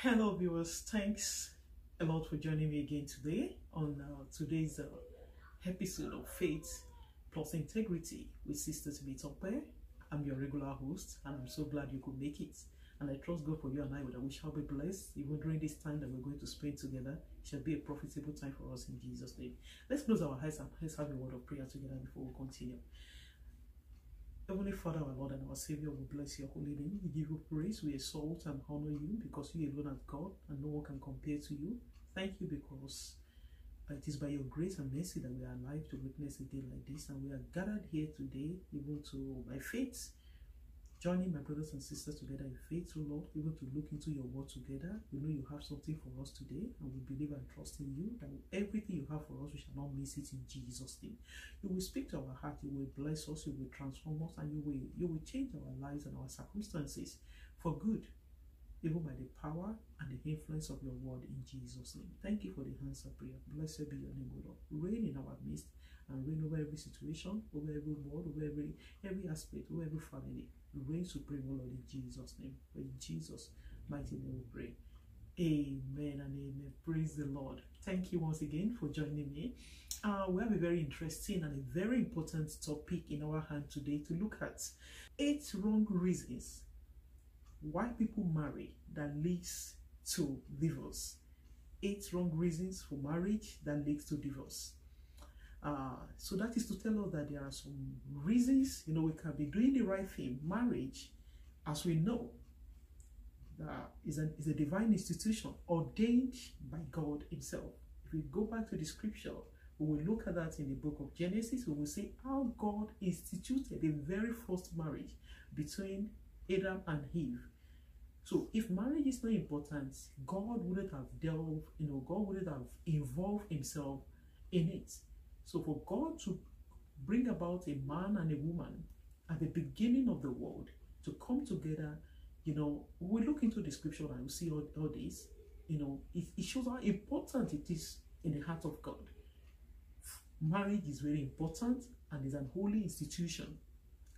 Hello viewers, thanks a lot for joining me again today on today's episode of Faith Plus Integrity with Sister Temitope. I'm your regular host and I'm so glad you could make it. And I trust God for you and I that we shall be blessed even during this time that we're going to spend together. It shall be a profitable time for us in Jesus' name. Let's close our eyes and let's have a word of prayer together before we continue. Heavenly Father, our Lord and our Savior, we bless your holy name. We give you praise, we exalt and honor you because you alone are God and no one can compare to you. Thank you because it is by your grace and mercy that we are alive to witness a day like this, and we are gathered here today even to, by faith, joining my brothers and sisters together in faith, oh Lord, even to look into your word together. We know you have something for us today, and we believe and trust in you that everything you have for us, we shall not miss it in Jesus' name. You will speak to our heart, you will bless us, you will transform us, and you will change our lives and our circumstances for good, even by the power and the influence of your word in Jesus' name. Thank you for the answer prayer. Blessed be your name, O Lord. Reign in our midst and reign over every situation, over every word, over every aspect, over every family. Reign supreme, O Lord, in Jesus' name. For in Jesus' mighty name we pray. Amen and amen. Praise the Lord. Thank you once again for joining me. We have a very interesting and a very important topic in our hand today to look at 8 wrong reasons why people marry that leads to divorce. 8 wrong reasons for marriage that leads to divorce. So that is to tell us that there are some reasons, we can be doing the right thing. Marriage, as we know, is a divine institution ordained by God himself. If we go back to the scripture, we will look at that in the book of Genesis. We will see how God instituted the very first marriage between Adam and Eve. So if marriage is not important, God wouldn't have delved, God wouldn't have involved himself in it. So for God to bring about a man and a woman at the beginning of the world to come together, we look into the scripture and we see all this, it shows how important it is in the heart of God. Marriage is very important and is an holy institution.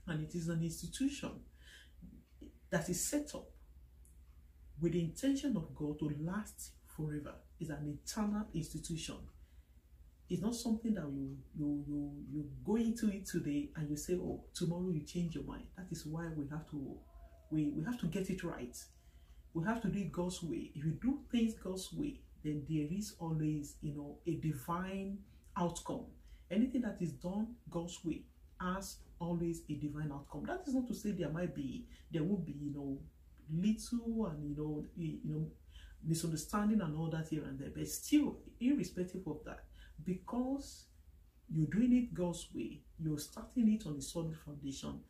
And it is an institution that is set up with the intention of God to last forever. It's an eternal institution. It's not something that you go into it today and you say, oh, tomorrow you change your mind. That is why we have to get it right. We have to do it God's way. If you do things God's way, then there is always, a divine outcome. Anything that is done God's way has always a divine outcome. That is not to say there won't be, little and misunderstanding and all that here and there, but still, irrespective of that, because you're doing it God's way, you're starting it on a solid foundation,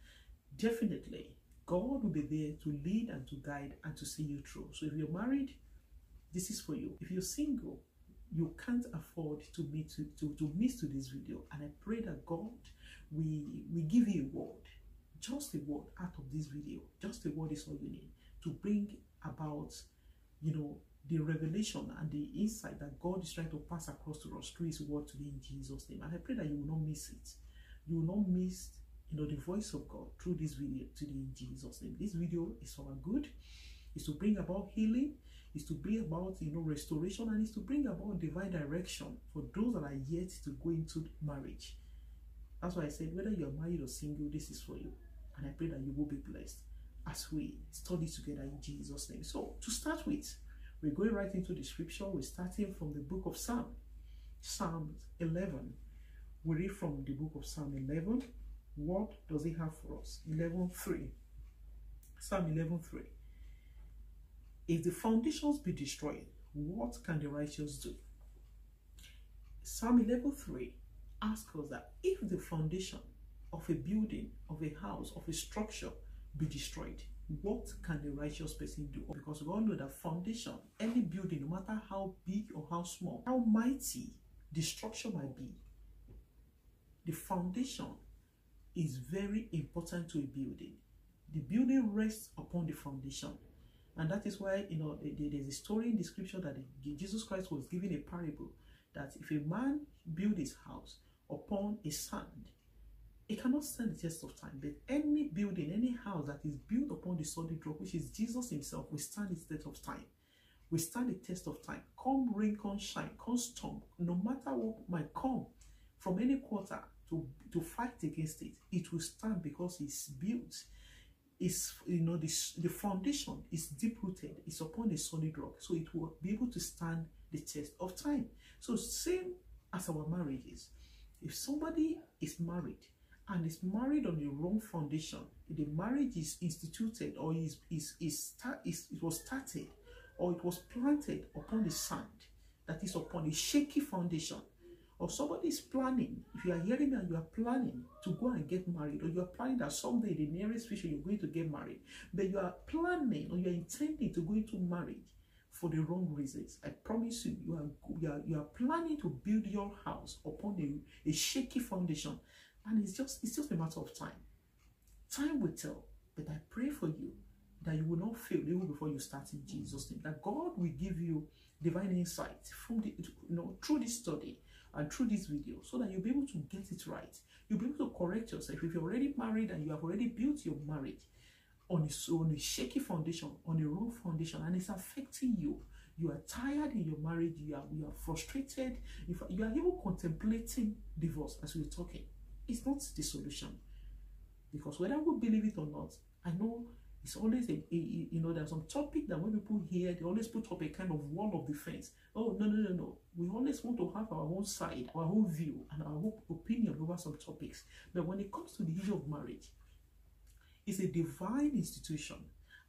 definitely God will be there to lead and to guide and to see you through. So if you're married, this is for you. If you're single, you can't afford to miss to this video, and I pray that God we give you a word, just a word out of this video. Just a word is all you need to bring about the revelation and the insight that God is trying to pass across to us through his word today in Jesus' name. And I pray that you will not miss it. You will not miss the voice of God through this video today in Jesus' name. This video is for our good. It's to bring about healing. It's to bring about restoration, and it's to bring about divine direction for those that are yet to go into marriage. That's why I said, whether you're married or single, this is for you. And I pray that you will be blessed as we study together in Jesus' name. So to start with, we're going right into the scripture. We're starting from the book of Psalm 11. We read from the book of Psalm 11. What does it have for us? 11:3. Psalm 11:3. If the foundations be destroyed, what can the righteous do? Psalm 11:3 asks us that if the foundation of a building, of a house, of a structure be destroyed, what can the righteous person do? Because we all know that foundation, any building, no matter how big or how small, how mighty the structure might be, the foundation is very important to a building. The building rests upon the foundation. And that is why, there's a story in the scripture that Jesus Christ was giving a parable that if a man build his house upon a sand, it cannot stand the test of time. But any building, any house that is built upon the solid rock, which is Jesus himself, will stand the test of time. We stand the test of time. Come rain, come shine, come storm. No matter what might come from any quarter to fight against it, it will stand because it's built. It's, the foundation is deep rooted. It's upon a solid rock. So it will be able to stand the test of time. So same as our marriages. If somebody is married and is married on the wrong foundation, the marriage is instituted or it was started or it was planted upon the sand, that is upon a shaky foundation, or somebody is planning, if you are hearing me and you are planning to go and get married, or you are planning that someday in the nearest future you're going to get married, but you are planning or you are intending to go into marriage for the wrong reasons, I promise you, you are planning to build your house upon a shaky foundation, and it's just a matter of time. Time will tell, but I pray for you that you will not fail even before you start in Jesus' name. That God will give you divine insight from through this study and through this video, so that you'll be able to get it right. You'll be able to correct yourself. If you're already married and you have already built your marriage on a shaky foundation, on a wrong foundation, and it's affecting you, you are tired in your marriage, you are frustrated, you are even contemplating divorce as we're talking, it's not the solution. Because whether we believe it or not, I know it's always there's some topic that when people hear, they always put up a kind of wall of defense. Oh, no. We always want to have our own side, our own view, and our own opinion over some topics. But when it comes to the issue of marriage, it's a divine institution,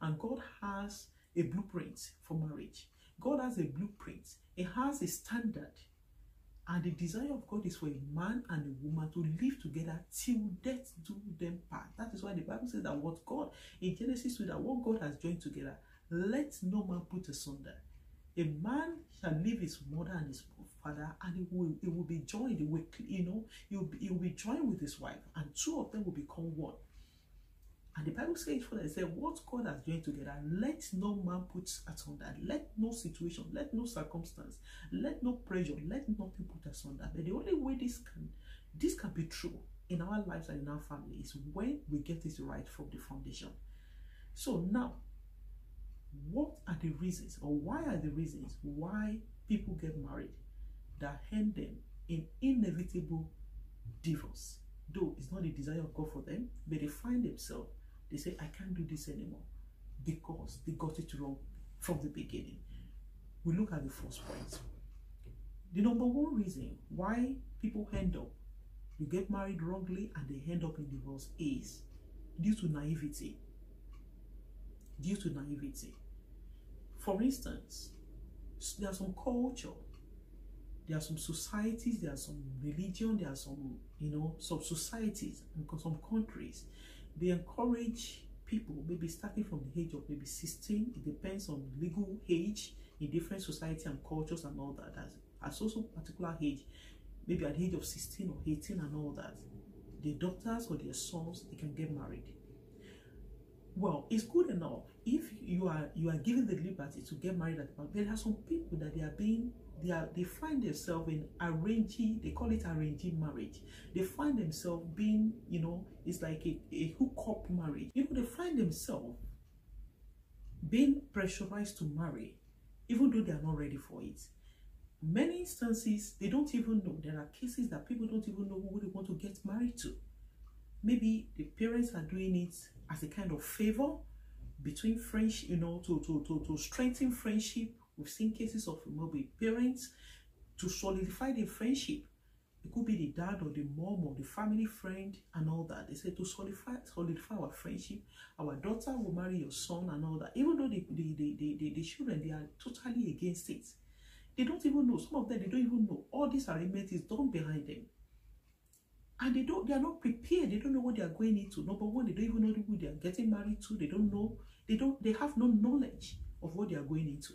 and God has a blueprint for marriage. God has a blueprint. It has a standard. And the desire of God is for a man and a woman to live together till death do them part. That is why the Bible says that what God, in Genesis 2, that what God has joined together, let no man put asunder. A man shall leave his mother and his father, and it will be joined. He will be joined with his wife, and two of them will become one. And the Bible says, for that, it said, what God has joined together, let no man put asunder. Let no situation, let no circumstance, let no pressure, let nothing put asunder. But the only way this can be true in our lives and in our family is when we get it right from the foundation. So now, what are the reasons, or why are the reasons why people get married that end them in inevitable divorce? Though it's not the desire of God for them, but they find themselves, they say, I can't do this anymore because they got it wrong from the beginning. We look at the first point. The number one reason why people end up, you get married wrongly and they end up in divorce, is due to naivety. Due to naivety. For instance, there are some culture, there are some societies, there are some religion, there are some, some societies and some countries. They encourage people, maybe starting from the age of maybe 16, it depends on legal age in different society and cultures and all that. As also particular age, maybe at the age of 16 or 18 and all that, their daughters or their sons, they can get married. Well, it's good enough if you are given the liberty to get married at the time. There are some people that they find themselves in arranging, they call it arranging marriage. They find themselves being, it's like a hookup marriage. They find themselves being pressurized to marry, even though they are not ready for it. Many instances, they don't even know. There are cases that people don't even know who they want to get married to. Maybe the parents are doing it as a kind of favor between friends, to strengthen friendship. We've seen cases of maybe parents to solidify the friendship. It could be the dad or the mom or the family friend and all that. They say to solidify our friendship, our daughter will marry your son and all that. Even though the children, they are totally against it. They don't even know. Some of them, they don't even know. All this arrangement is done behind them. And they are not prepared. They don't know what they are going into. Number one, they don't even know who they are getting married to. They don't know. They have no knowledge of what they are going into.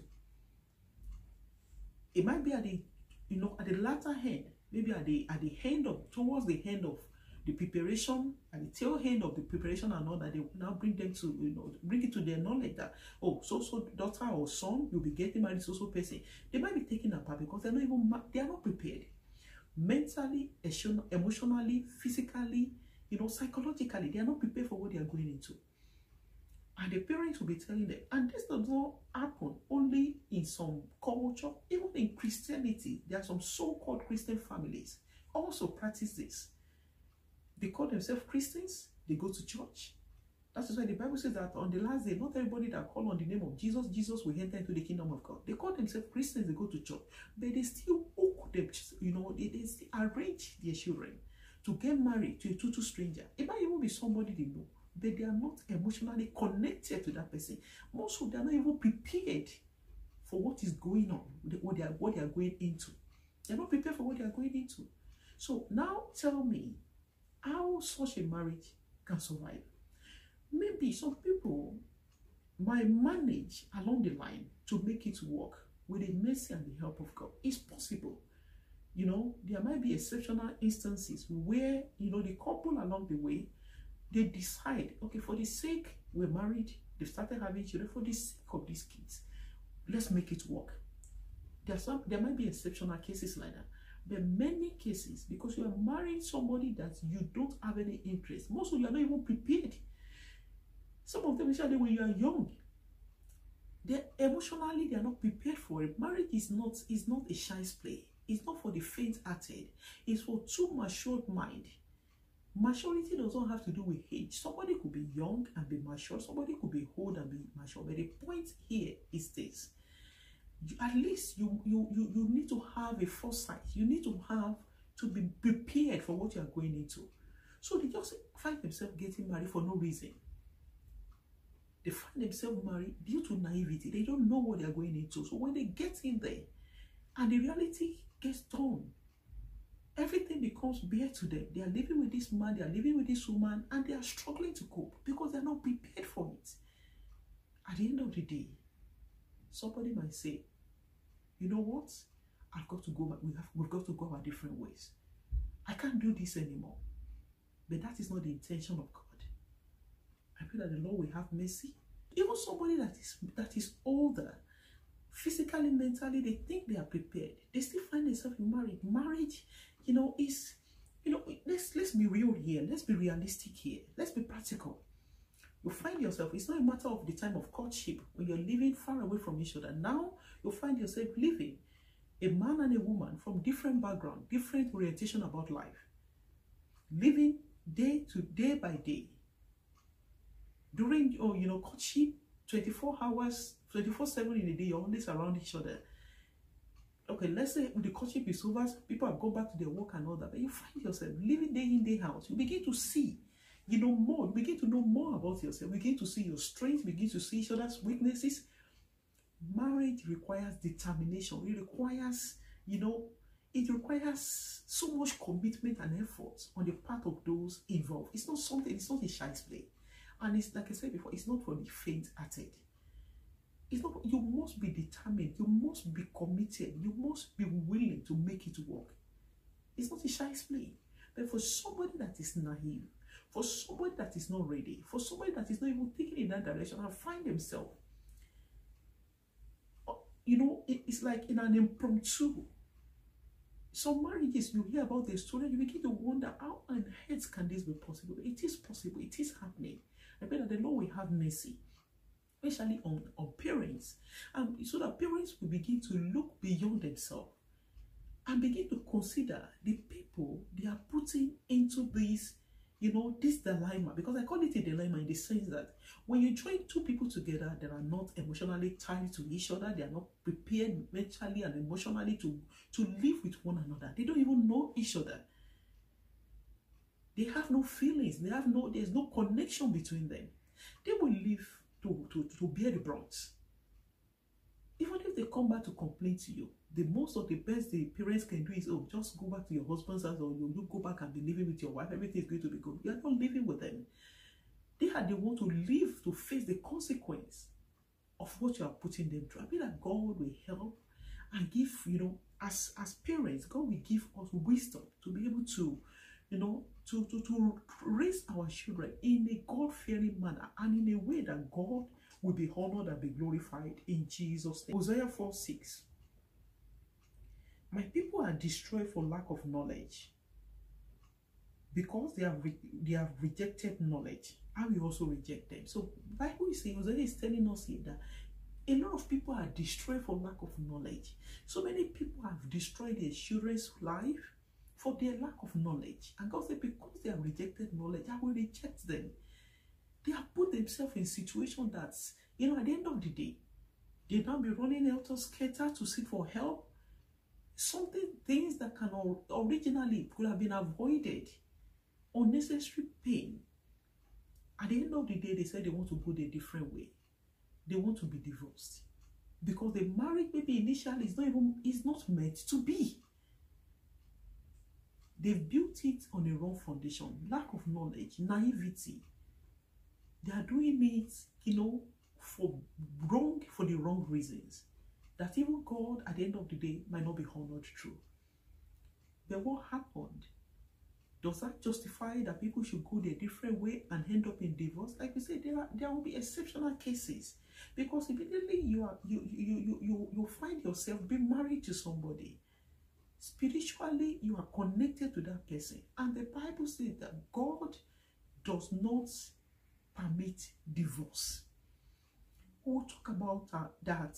It might be at the latter end, maybe at the end of, towards the end of the preparation, at the tail end of the preparation and all that, they will now bring them to, bring it to their knowledge that, oh, so daughter or son, you'll be getting married to so person. They might be taken apart because they are not prepared. Mentally, emotionally, physically, psychologically, they are not prepared for what they are going into. And the parents will be telling them, and this does not happen only in in some culture, even in Christianity, there are some so-called Christian families also practice this. They call themselves Christians, they go to church. That is why the Bible says that on the last day, not everybody that call on the name of Jesus, Jesus will enter into the kingdom of God. They call themselves Christians, they go to church, but they still hook them, they still arrange their children to get married to a total stranger. It might even be somebody they know, but they are not emotionally connected to that person. Most of them are not even prepared for what is going on, what they are going into. They're not prepared for what they are going into. So now tell me how such a marriage can survive. Maybe some people might manage along the line to make it work with the mercy and the help of God. It's possible. There might be exceptional instances where, the couple along the way, they decide, okay, for the sake, we're married, they started having children, for the sake of these kids, let's make it work. There might be exceptional cases like that. But many cases, because you are marrying somebody that you don't have any interest, most of you are not even prepared. Some of them, especially when you are young, they are not prepared for it. Marriage is not a child's play. It's not for the faint-hearted. It's for too matured mind. Maturity does not have to do with age. Somebody could be young and be mature. Somebody could be old and be mature. But the point here is this. At least you need to have a foresight. You need to be prepared for what you are going into. So they just find themselves getting married for no reason. They find themselves married due to naivety. They don't know what they are going into. So when they get in there and the reality gets done, everything becomes bare to them. They are living with this man, they are living with this woman, and they are struggling to cope because they are not prepared for it. At the end of the day, somebody might say, you know what? I've got to go. We've got to go our different ways. I can't do this anymore. But that is not the intention of God. I pray that the Lord will have mercy. Even somebody that is older, physically, mentally, they think they are prepared. They still find themselves in marriage. Marriage, is, let's be real here. Let's be realistic here. Let's be practical. You find yourself, it's not a matter of the time of courtship when you're living far away from each other. Now you find yourself living, a man and a woman from different background, different orientation about life, living day by day. During courtship, 24 hours, 24/7 in a day, you're always around each other. Okay, let's say the courtship is over, people have gone back to their work and all that, but you find yourself living day in, day out. You begin to see, more. You begin to know more about yourself. You begin to see your strengths, begin to see each other's weaknesses. Marriage requires determination. It requires, it requires so much commitment and effort on the part of those involved. It's not a child's play. And it's like I said before, it's not for the faint-hearted. It's not. You must be determined. You must be committed. You must be willing to make it work. It's not a child's play. But for somebody that is naive, for somebody that is not ready, for somebody that is not even thinking in that direction and find themselves, it's like in an impromptu. Some marriages, you hear about the story, you begin to wonder, how on earth can this be possible? It is possible. It is happening. I pray that the Lord will have mercy, especially on parents, so that parents will begin to look beyond themselves and begin to consider the people they are putting into this, this dilemma. Because I call it a dilemma in the sense that when you join two people together that are not emotionally tied to each other, they are not prepared mentally and emotionally to live with one another. They don't even know each other. They have no feelings. There's no connection between them. They will live to bear the brunt. Even if they come back to complain to you, the most of the best the parents can do is, just go back to your husband's house, or you go back and be living with your wife. Everything is going to be good. You are not living with them. They want to live to face the consequence of what you are putting them through. I mean that God will help and give, as parents, God will give us wisdom to be able to, to raise our children in a God-fearing manner and in a way that God will be honored and be glorified in Jesus' name. Hosea 4:6. My people are destroyed for lack of knowledge, because they have rejected knowledge. I will also reject them. So Bible is saying, Hosea is telling us here that A lot of people are destroyed for lack of knowledge. So many people have destroyed their children's life for their lack of knowledge. And God said, because they have rejected knowledge, I will reject them. They have put themselves in situations that, at the end of the day, they now be running helter-skelter to seek for help. Things that can originally could have been avoided. Unnecessary pain. At the end of the day, they said they want to go a different way. They want to be divorced. Because the marriage maybe initially is not meant to be. They've built it on a wrong foundation, lack of knowledge, naivety. They are doing it, for the wrong reasons. That even God, at the end of the day, might not be honored true. But what happened? Does that justify that people should go their different way and end up in divorce? Like we said, there will be exceptional cases, because immediately you find yourself being married to somebody. Spiritually, you are connected to that person, and the Bible says that God does not permit divorce. We'll talk about that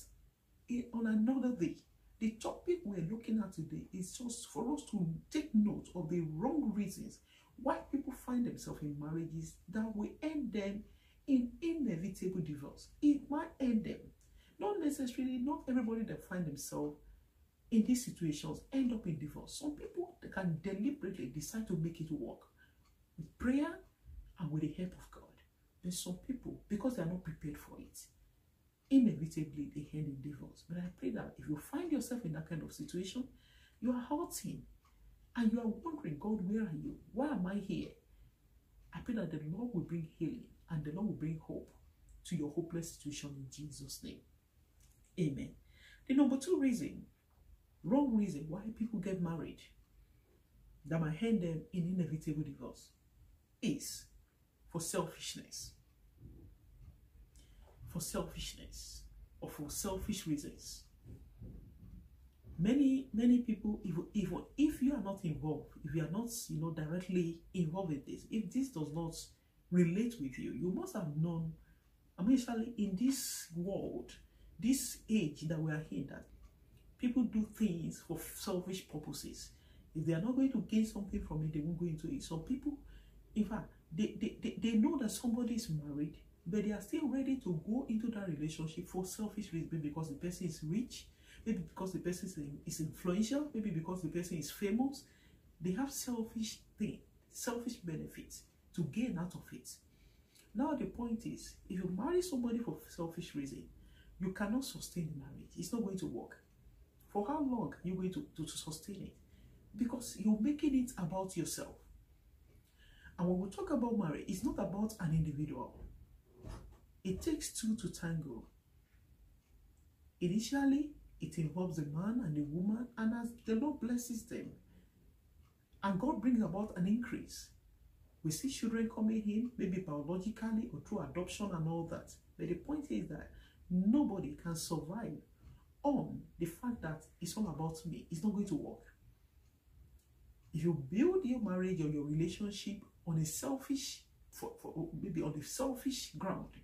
on another day. The topic we're looking at today is just for us to take note of the wrong reasons why people find themselves in marriages that will end them in inevitable divorce. It might end them. Not necessarily, not everybody that find themselves in these situations end up in divorce. Some people can deliberately decide to make it work with prayer and with the help of God. There's some people, because they are not prepared for it, inevitably they end in divorce. But I pray that if you find yourself in that kind of situation, you are hurting and you are wondering, God, where are you? Why am I here? I pray that the Lord will bring healing and the Lord will bring hope to your hopeless situation in Jesus' name. Amen. The number 2 reason, wrong reason why people get married that might end them in inevitable divorce is for selfishness. For selfishness or for selfish reasons. Many people, even if you are not involved, if you are not directly involved in this, if this does not relate with you, you must have known, especially in this world, this age that we are in, that people do things for selfish purposes. If they are not going to gain something from it, they won't go into it. Some people, in fact, they know that somebody is married, but they are still ready to go into that relationship for selfish reasons. Maybe because the person is rich, maybe because the person is influential, maybe because the person is famous. They have selfish benefits to gain out of it. Now the point is, if you marry somebody for selfish reason, you cannot sustain the marriage. It's not going to work. For how long are you going to sustain it? Because you're making it about yourself. And when we talk about marriage, it's not about an individual. It takes 2 to tango. Initially, it involves the man and the woman, and as the Lord blesses them, and God brings about an increase, we see children coming in, maybe biologically or through adoption and all that. But the point is that nobody can survive on the fact that it's all about me. It's not going to work. If you build your marriage or your relationship on a selfish, maybe on the selfish ground,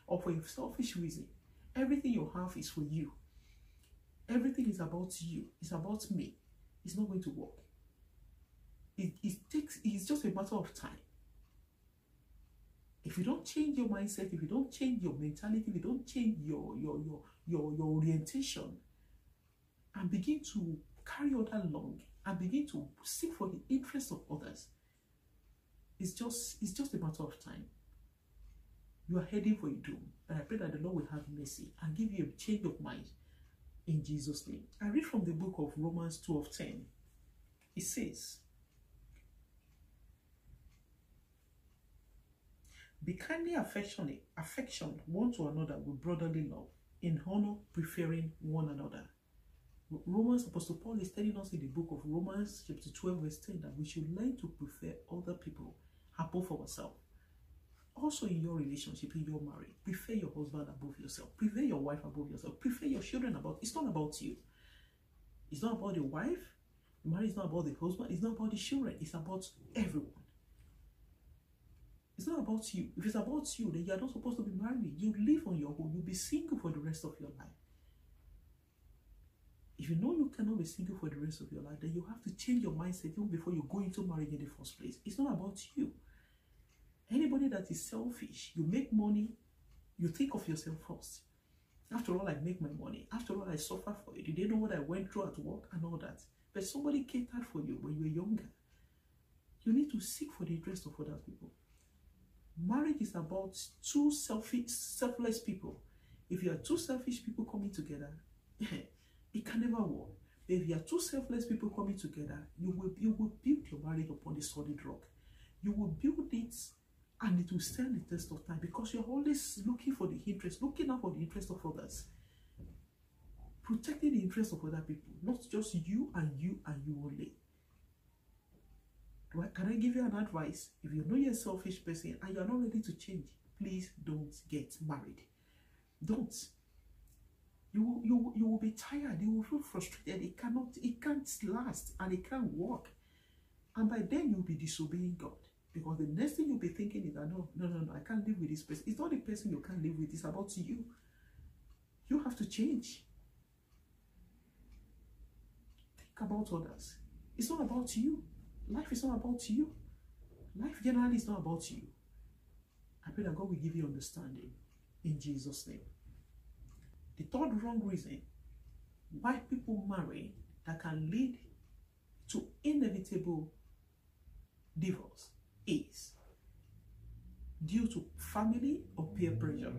or for a selfish reason, everything you have is for you. Everything is about you. It's about me. It's not going to work. It's just a matter of time. If you don't change your mindset, if you don't change your mentality, if you don't change your orientation, and begin to carry other along, and begin to seek for the interest of others, it's just a matter of time. You are heading for a doom. And I pray that the Lord will have mercy and give you a change of mind in Jesus' name. I read from the book of Romans 12:10. It says, be kindly affectionate one to another with brotherly love, in honor preferring one another. Romans, Apostle Paul is telling us in the book of Romans chapter 12 verse 10 that we should learn to prefer other people above ourselves. Also in your relationship, in your marriage, prefer your husband above yourself. Prefer your wife above yourself. Prefer your children above. It's not about you. It's not about the wife. The marriage is not about the husband. It's not about the children. It's about everyone. It's not about you. If it's about you, then you're not supposed to be married. You live on your own. You'll be single for the rest of your life. If you know you cannot be single for the rest of your life, then you have to change your mindset even before you go into marriage in the first place. It's not about you. Anybody that is selfish, you make money, you think of yourself first. After all, I make my money. After all, I suffer for it. Did they know what I went through at work and all that? But somebody catered for you when you were younger. You need to seek for the interest of other people. Marriage is about two selfless people. If you are two selfish people coming together, it can never work. But if you are two selfless people coming together, you will build your marriage upon a solid rock. You will build it, and it will stand the test of time, because you're always looking for the interest, looking out for the interest of others, protecting the interest of other people, not just you and you and you only. Can I give you an advice? If you know you're a selfish person and you're not ready to change, please don't get married. Don't. You will be tired. You will feel frustrated. It can't last, and it can't work. And by then you'll be disobeying God, because the next thing you'll be thinking is that no, I can't live with this person. It's not the person you can't live with. It's about you. You have to change. Think about others. It's not about you. Life is not about you. Life generally is not about you. I pray that God will give you understanding in Jesus' name. The third wrong reason why people marry that can lead to inevitable divorce is due to family or peer pressure.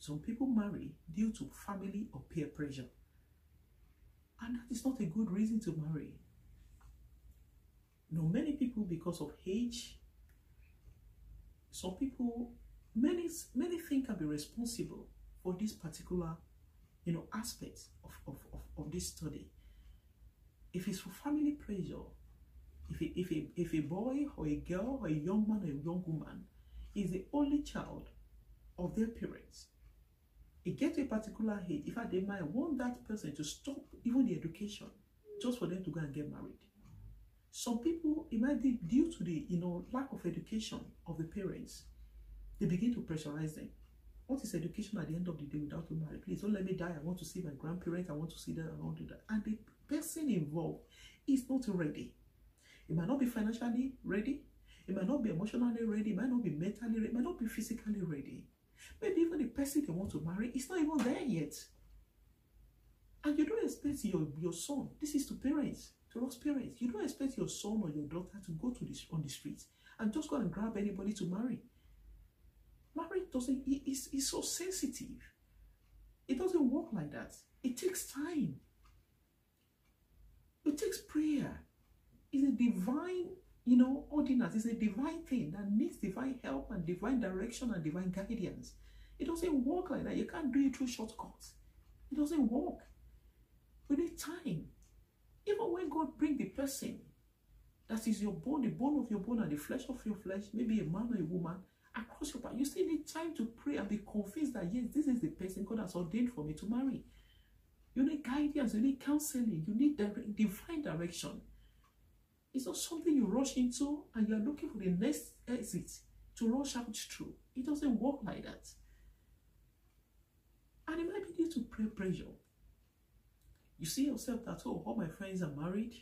Some people marry due to family or peer pressure. And that is not a good reason to marry. No, many people, because of age, some people, many things can be responsible for this particular, aspect of this study. If it's for family pressure, if a boy or a girl or a young man or a young woman is the only child of their parents, it gets to a particular age, in fact, they might want that person to stop even the education just for them to go and get married. Some people, it might be due to the lack of education of the parents. They begin to pressurize them. What is education at the end of the day without a marriage? Please don't let me die. I want to see my grandparents. I want to see that. I want to do that. And the person involved is not ready. It might not be financially ready. It might not be emotionally ready. It might not be mentally ready. It might not be physically ready. Maybe even the person they want to marry is not even there yet. And you don't expect your son, this is to parents, to us parents, you don't expect your son or your daughter to go on the streets and just go and grab anybody to marry. Marriage it's so sensitive. It doesn't work like that. It takes time. It takes prayer. It's a divine, ordinance. It's a divine thing that needs divine help and divine direction and divine guidance. It doesn't work like that. You can't do it through shortcuts. It doesn't work. We need time. Even when God brings the person that is your bone, the bone of your bone and the flesh of your flesh, maybe a man or a woman, across your path, you still need time to pray and be convinced that yes, this is the person God has ordained for me to marry. You need guidance, you need counseling, you need divine direction. It's not something you rush into and you're looking for the next exit to rush out through. It doesn't work like that. And it might be due to peer pressure. You see yourself that, oh, all my friends are married.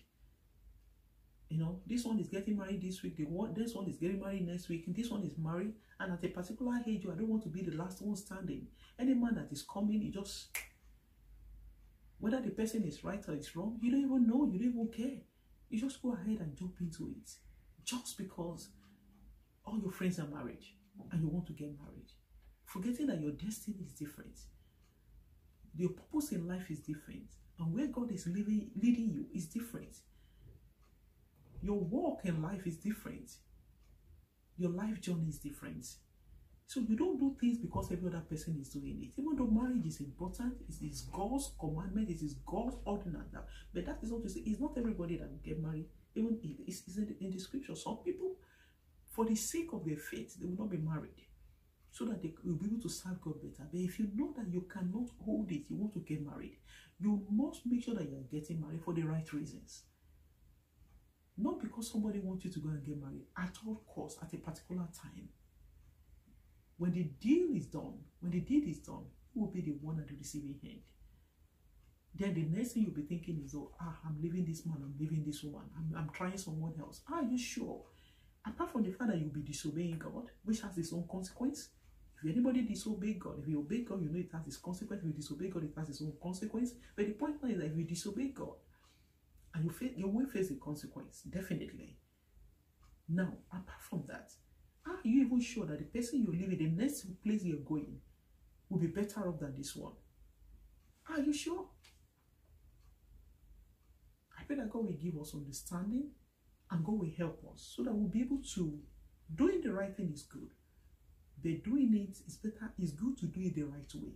This one is getting married this week. This one is getting married next week. And this one is married. And at a particular age, I don't want to be the last one standing. Any man that is coming, you just, whether the person is right or it's wrong, you don't even know. You don't even care. You just go ahead and jump into it. Just because all your friends are married and you want to get married. Forgetting that your destiny is different. Your purpose in life is different. And where God is leading you is different. Your walk in life is different. Your life journey is different. So you don't do things because every other person is doing it. Even though marriage is important, it is God's commandment, it is God's ordinance. But that is not to say, it's not everybody that will get married. Even it's in the scripture. Some people, for the sake of their faith, they will not be married, so that they will be able to serve God better. But if you know that you cannot hold it, you want to get married, you must make sure that you are getting married for the right reasons. Not because somebody wants you to go and get married at all costs at a particular time. When the deal is done, when the deed is done, who will be the one at the receiving end? Then the next thing you'll be thinking is, oh, I'm leaving this man, I'm leaving this woman, I'm trying someone else. Are you sure? Apart from the fact that you'll be disobeying God, which has its own consequence. If anybody disobey God, if you obey God, you know it has its consequence. If you disobey God, it has its own consequence. But the point now is that if you disobey God, and you will face the consequence, definitely. Now, apart from that, are you even sure that the person you're living, the next place you're going, will be better off than this one? Are you sure? I pray that God will give us understanding and God will help us so that we'll be able to, doing the right thing is good, but doing it is better, it's good to do it the right way.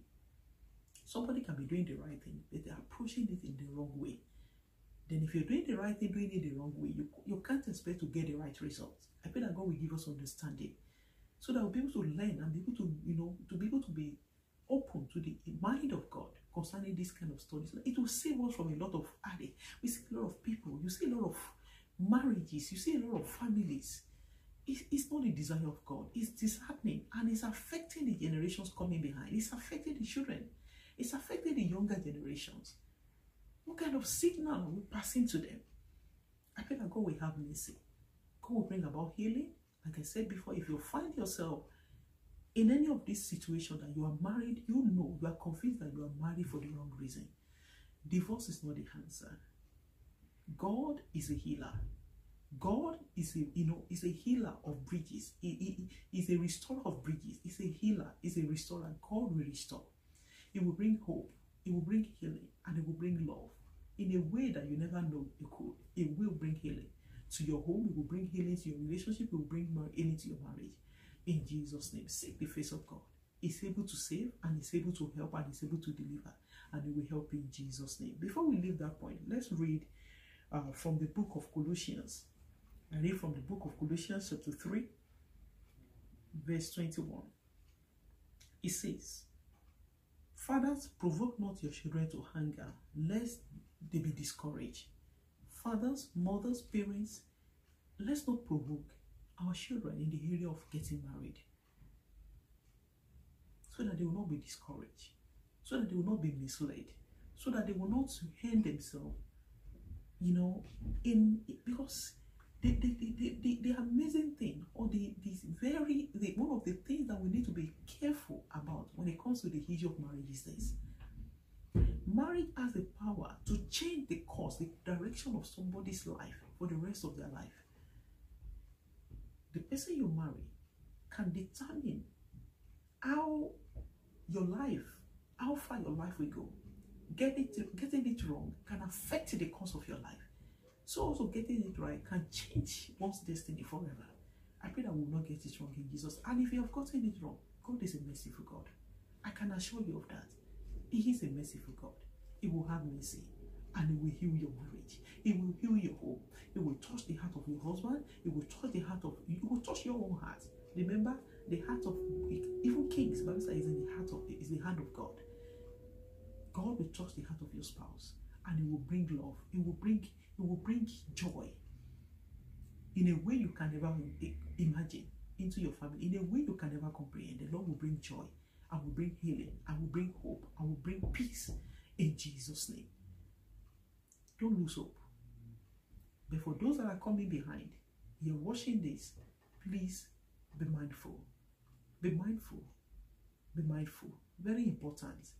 Somebody can be doing the right thing, but they're approaching it in the wrong way. Then if you're doing the right thing, doing it the wrong way, you can't expect to get the right results. I pray that God will give us understanding so that we'll be able to learn and be able to, to be able to be open to the mind of God concerning this kind of studies. It will save us from a lot of heartache. We see a lot of people, you see a lot of marriages, you see a lot of families. It's not the desire of God. It's disheartening and it's affecting the generations coming behind. It's affecting the children. It's affecting the younger generations. What kind of signal are we passing to them? I pray that God will have mercy. God will bring about healing. Like I said before, if you find yourself in any of these situations that you are married, you are convinced that you are married for the wrong reason. Divorce is not the answer. God is a healer. God is a healer of bridges. He is a restorer of bridges. He's a healer. He's a restorer. God will restore. He will bring hope. He will bring healing. And it will bring love in a way that you never know it could. It will bring healing to your home. It will bring healing to your relationship. It will bring healing to your marriage. In Jesus' name, seek the face of God. He's able to save and he's able to help and he's able to deliver. And he will help in Jesus' name. Before we leave that point, let's read from the book of Colossians. I read from the book of Colossians chapter 3, verse 21. It says, fathers, provoke not your children to anger, lest they be discouraged. Fathers, mothers, parents, let's not provoke our children in the area of getting married, so that they will not be discouraged, so that they will not be misled, so that they will not hand themselves, because the amazing thing, or one of the things that we need to be careful about when it comes to the issue of marriage is this. Marriage has the power to change the course, the direction of somebody's life for the rest of their life. The person you marry can determine how far your life will go. Getting it wrong can affect the course of your life. So also getting it right can change one's destiny forever. I pray that we will not get it wrong in Jesus. And if you have gotten it wrong, God is a merciful God. I can assure you of that. He is a merciful God. He will have mercy and he will heal your marriage. He will heal your home. He will touch the heart of your husband. He will touch the heart of you. He will touch your own heart. Remember, the heart of even kings, Bible says, is the hand of God. God will touch the heart of your spouse and he will bring love. He will bring joy in a way you can never imagine into your family, in a way you can never comprehend. The Lord will bring joy and will bring healing and will bring hope and will bring peace in Jesus' name. Don't lose hope. But for those that are coming behind, you're watching this, please be mindful. Be mindful. Be mindful. Very important.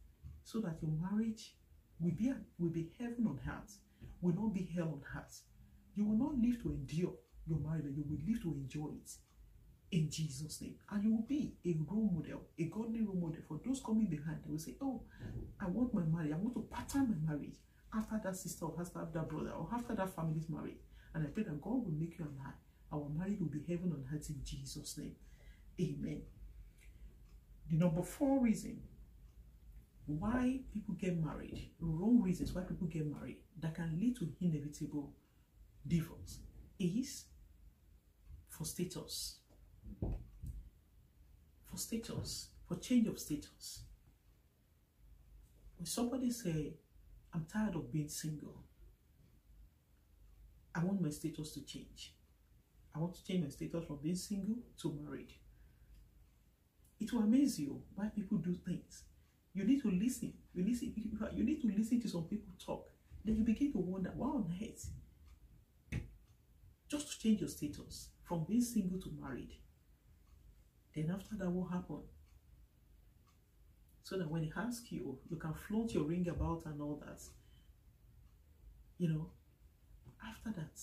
So that your marriage will be heaven on earth, will not be hell on earth. You will not live to endure your marriage, but you will live to enjoy it in Jesus' name. And you will be a role model, a godly role model for those coming behind. They will say, oh, I want my marriage, I want to pattern my marriage after that sister or after that brother or after that family's marriage. And I pray that God will make you and I, our marriage will be heaven on earth in Jesus' name. Amen. The number 4 reason why people get married, wrong reasons why people get married that can lead to inevitable divorce, is for status. For status, for change of status. When somebody say, I'm tired of being single, I want my status to change. I want to change my status from being single to married. It will amaze you why people do things. You need to listen. You need to listen to some people talk. Then you begin to wonder, why on earth? Just to change your status from being single to married. Then after that, what happened? So that when they ask you, you can flaunt your ring about and all that. You know, after that,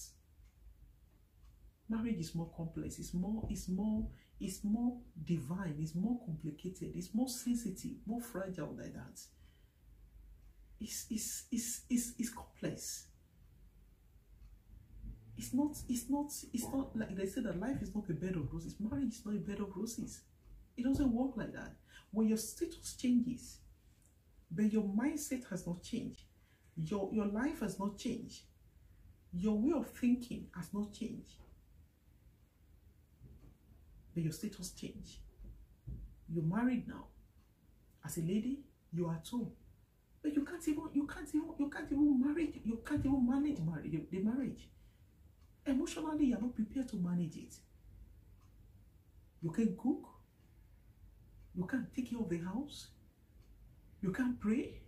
marriage is more complex. It's more divine. It's more complicated. It's more sensitive, more fragile than that. It's complex. It's not like they say that life is not a bed of roses. Marriage is not a bed of roses. It doesn't work like that. When your status changes, but your mindset has not changed, your life has not changed, your way of thinking has not changed, but your status changed. You're married now. As a lady, you are at home, but you can't even manage the marriage. Emotionally, you're not prepared to manage it. You can't cook. You can't take care of the house. You can't pray.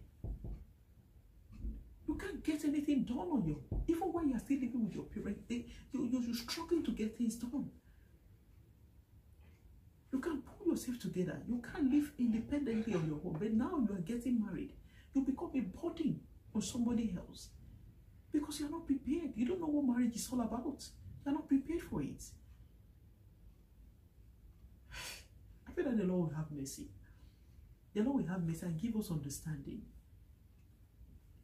You can't get anything done on your own. Even when you're still living with your parents, you're struggling to get things done. You can't pull yourself together. You can't live independently on your own. But now you are getting married. You become a burden on somebody else. Because you're not prepared. You don't know what marriage is all about. You're not prepared for it. I pray that the Lord will have mercy. The Lord will have mercy and give us understanding.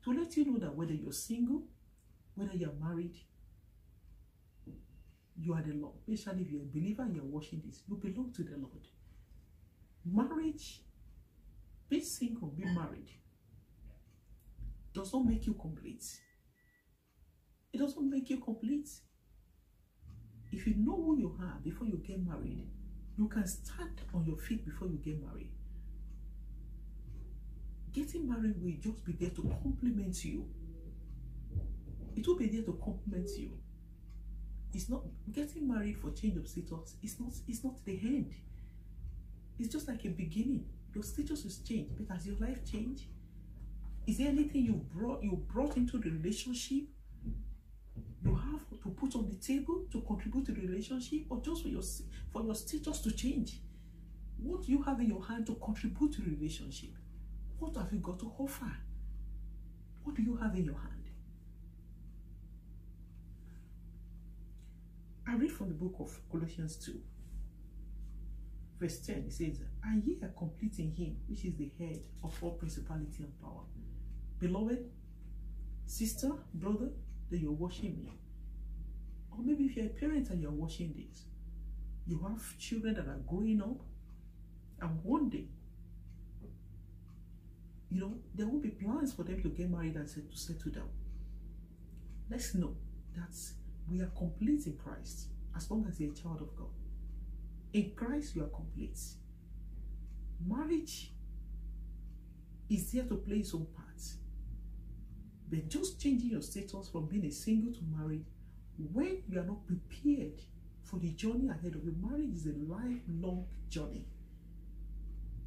To let you know that whether you're single, whether you're married, you are the Lord. Especially if you're a believer and you're watching this, you belong to the Lord. Marriage, be single, be married, does not make you complete. It doesn't make you complete. If you know who you are before you get married, you can stand on your feet before you get married. Getting married will just be there to complement you. It will be there to complement you. It's not getting married for change of status. It's not the end. It's just like a beginning. Your status is changed, but has your life changed? Is there anything you brought into the relationship you have to put on the table to contribute to the relationship, or just for your status to change? What do you have in your hand to contribute to the relationship? What have you got to offer? What do you have in your hand? I read from the book of Colossians 2, verse 10. It says, "And ye are complete in him, which is the head of all principality and power." Beloved, sister, brother, that you're watching me, or maybe if you're a parent and you're watching this, you have children that are growing up, and one day, there will be plans for them to get married and to settle down. Let's know that we are complete in Christ as long as you're a child of God. In Christ, you are complete. Marriage is there to play its own part. But just changing your status from being a single to married, when you are not prepared for the journey ahead of you, marriage is a lifelong journey.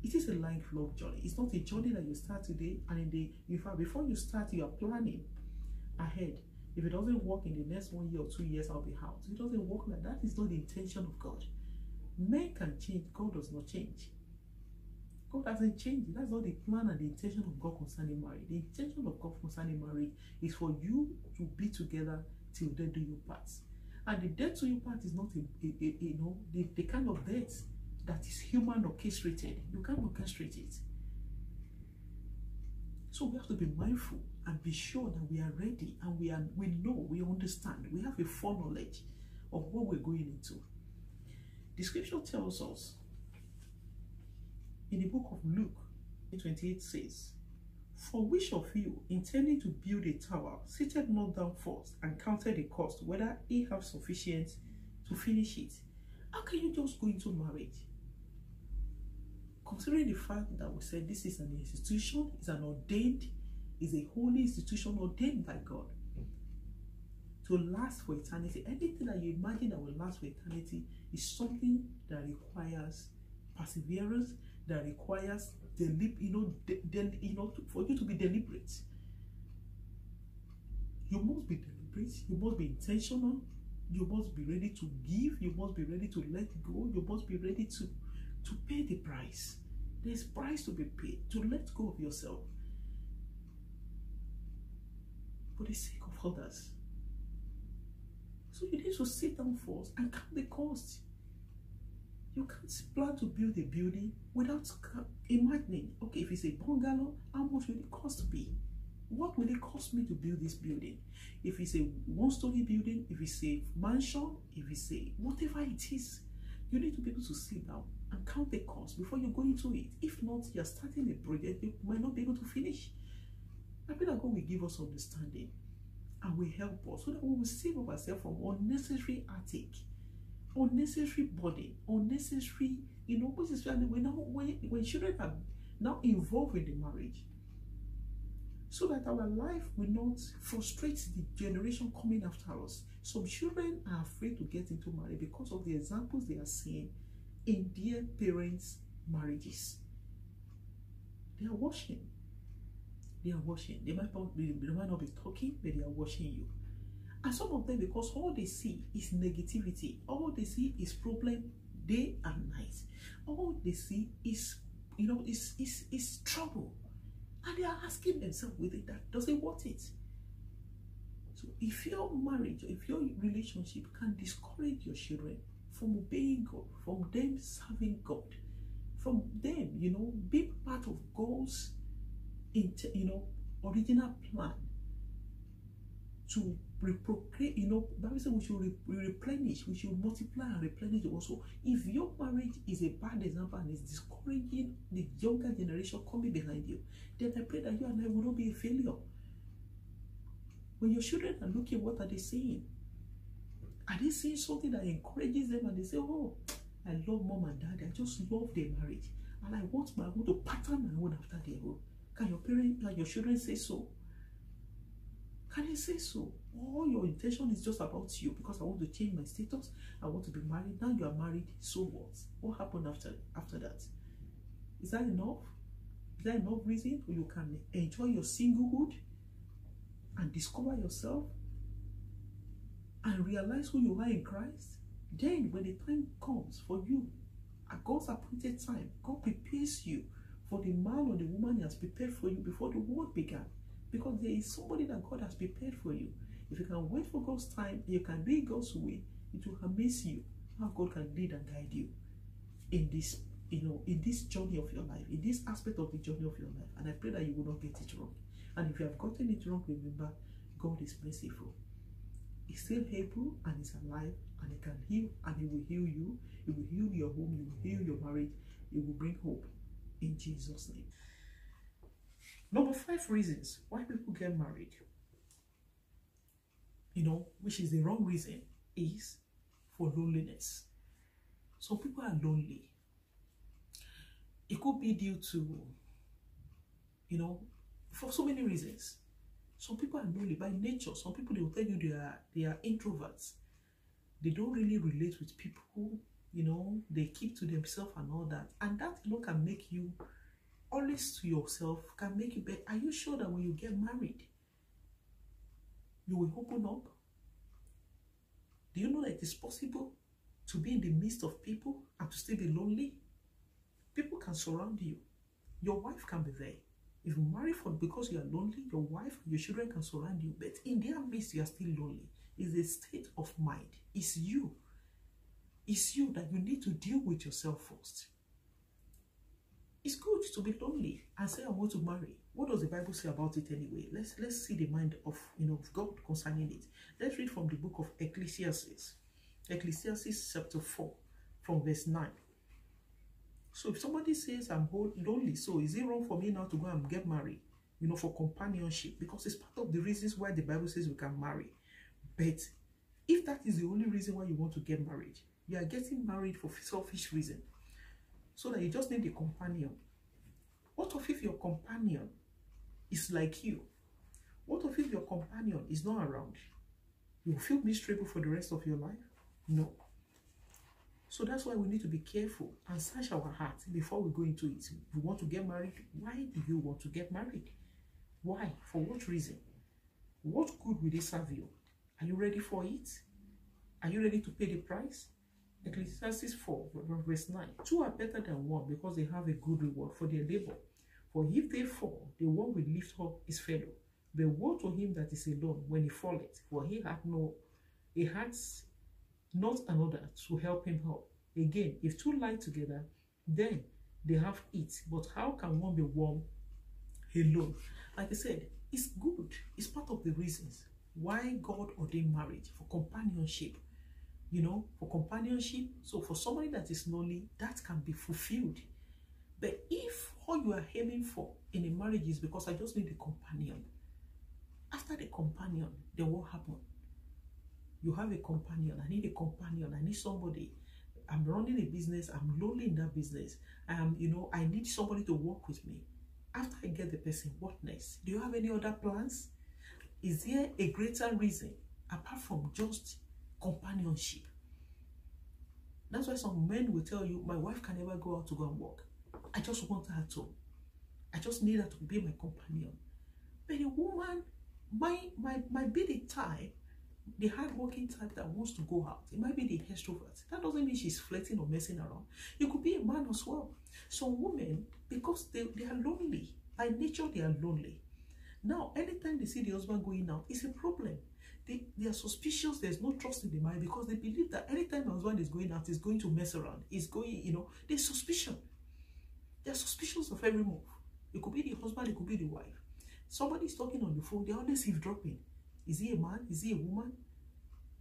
It is a lifelong journey. It's not a journey that you start today and before you start, you are planning ahead. If it doesn't work in the next 1 year or 2 years, I'll be out. It doesn't work like that. Is not the intention of God. Men can change. God does not change. God hasn't changed. That's not the plan and the intention of God concerning marriage. The intention of God concerning marriage is for you to be together till death do you part. And the death to you part is not the kind of death that is human orchestrated. You can't orchestrate it. So we have to be mindful and be sure that we are ready and we know, we understand, we have a foreknowledge of what we're going into. The scripture tells us in the book of Luke 28 says, "For which of you, intending to build a tower, sitteth not down first and counted the cost, whether he have sufficient to finish it?" How can you just go into marriage? Considering the fact that we said this is an institution, it's a holy institution ordained by God. to last for eternity. Anything that you imagine that will last for eternity is something that requires perseverance, that requires for you to be deliberate. You must be deliberate. You must be intentional. You must be ready to give. You must be ready to let go. You must be ready to pay the price. There's price to be paid, to let go of yourself for the sake of others. So you need to sit down first and count the cost. You can't plan to build a building without imagining, okay, if it's a bungalow, how much will it cost me? What will it cost me to build this building? If it's a one-story building, if it's a mansion, if it's a whatever it is, you need to be able to sit down and count the cost before you go into it. If not, you're starting a project you might not be able to finish. I pray that God will give us understanding and will help us so that we will save ourselves from unnecessary heartache, unnecessary burden, unnecessary, when children are now involved in the marriage, so that our life will not frustrate the generation coming after us. Some children are afraid to get into marriage because of the examples they are seeing in their parents' marriages. They are watching. They are watching. They might not be talking, but they are watching you. And some of them, because all they see is negativity, all they see is problem day and night. All they see is, is trouble. And they are asking themselves with it, that does it worth it? So if your marriage, if your relationship can discourage your children from obeying God, from them serving God, from them, being part of God's, original plan to reprocreate, Bible says we should replenish, we should multiply and replenish also. If your marriage is a bad example and is discouraging the younger generation coming behind you, then I pray that you and I will not be a failure. When your children are looking, what are they saying? Are they saying something that encourages them and they say, oh, I love mom and dad, I just love their marriage, and I want to pattern my own after their own? Can your children say so? Can they say so? Or your intention is just about you, because I want to change my status, I want to be married. Now you are married, so what? What happened after that? Is that enough? Is that enough reason for you can enjoy your singlehood and discover yourself and realize who you are in Christ? Then when the time comes for you, at God's appointed time, God prepares you for the man or the woman He has prepared for you before the world began. Because there is somebody that God has prepared for you. If you can wait for God's time, you can read God's way, it will amaze you how God can lead and guide you in this, in this journey of your life, in this aspect of the journey of your life. And I pray that you will not get it wrong. And if you have gotten it wrong, remember, God is merciful. He's still able and He's alive, and He can heal, and He will heal you. He will heal your home, He will heal your marriage, He will bring hope in Jesus' name. Number 5 reasons why people get married, which is the wrong reason, is for loneliness. Some people are lonely. It could be due to, for so many reasons. Some people are lonely by nature. Some people, they will tell you they are introverts. They don't really relate with people, they keep to themselves and all that. And that can make you always to yourself, can make you better. Are you sure that when you get married, you will open up? Do you know that it is possible to be in the midst of people and to still be lonely? People can surround you. Your wife can be there. If you marry because you are lonely, your wife, your children can surround you. But in their midst, you are still lonely. It's a state of mind. It's you. It's you that you need to deal with yourself first. It's good to be lonely and say, I want to marry. What does the Bible say about it anyway? Let's see the mind of God concerning it. Let's read from the book of Ecclesiastes. Ecclesiastes chapter 4 from verse 9. So if somebody says I'm lonely, so is it wrong for me now to go and get married? For companionship, because it's part of the reasons why the Bible says we can marry. But if that is the only reason why you want to get married, you are getting married for selfish reason, so that you just need a companion. What if your companion is like you? What if your companion is not around? You will feel miserable for the rest of your life? No. So that's why we need to be careful and search our heart before we go into it. We want to get married. Why do you want to get married? Why? For what reason? What good will it serve you? Are you ready for it? Are you ready to pay the price? Ecclesiastes 4, verse 9. Two are better than one because they have a good reward for their labor. For if they fall, the one will lift up his fellow. But woe to him that is alone when he falleth, for he hath not another to help him up. Again, if two lie together, then they have it. But how can one be warm alone? Like I said, it's good. It's part of the reasons why God ordained marriage, for companionship. You know, for companionship. So for somebody that is lonely, that can be fulfilled. But if all you are aiming for in a marriage is because I just need a companion, after the companion, then what happened? You have a companion. I need a companion. I need somebody. I'm running a business. I'm lonely in that business. I need somebody to work with me. After I get the person, what next? Do you have any other plans? Is there a greater reason apart from just companionship? That's why some men will tell you, my wife can never go out to go and work. I just want her to. I just need her to be my companion. But a woman might be the type, the hardworking type that wants to go out. It might be the extrovert. That doesn't mean she's flirting or messing around. You could be a man as well. Some women, because they are lonely. By nature, they are lonely. Now, anytime they see the husband going out, it's a problem. They are suspicious. There's no trust in the mind because they believe that anytime the husband is going out, he's going to mess around. He's going, there's suspicion. They're suspicious of every move. It could be the husband, it could be the wife. Somebody's talking on the phone, they're always eavesdropping. Is he a man? Is he a woman?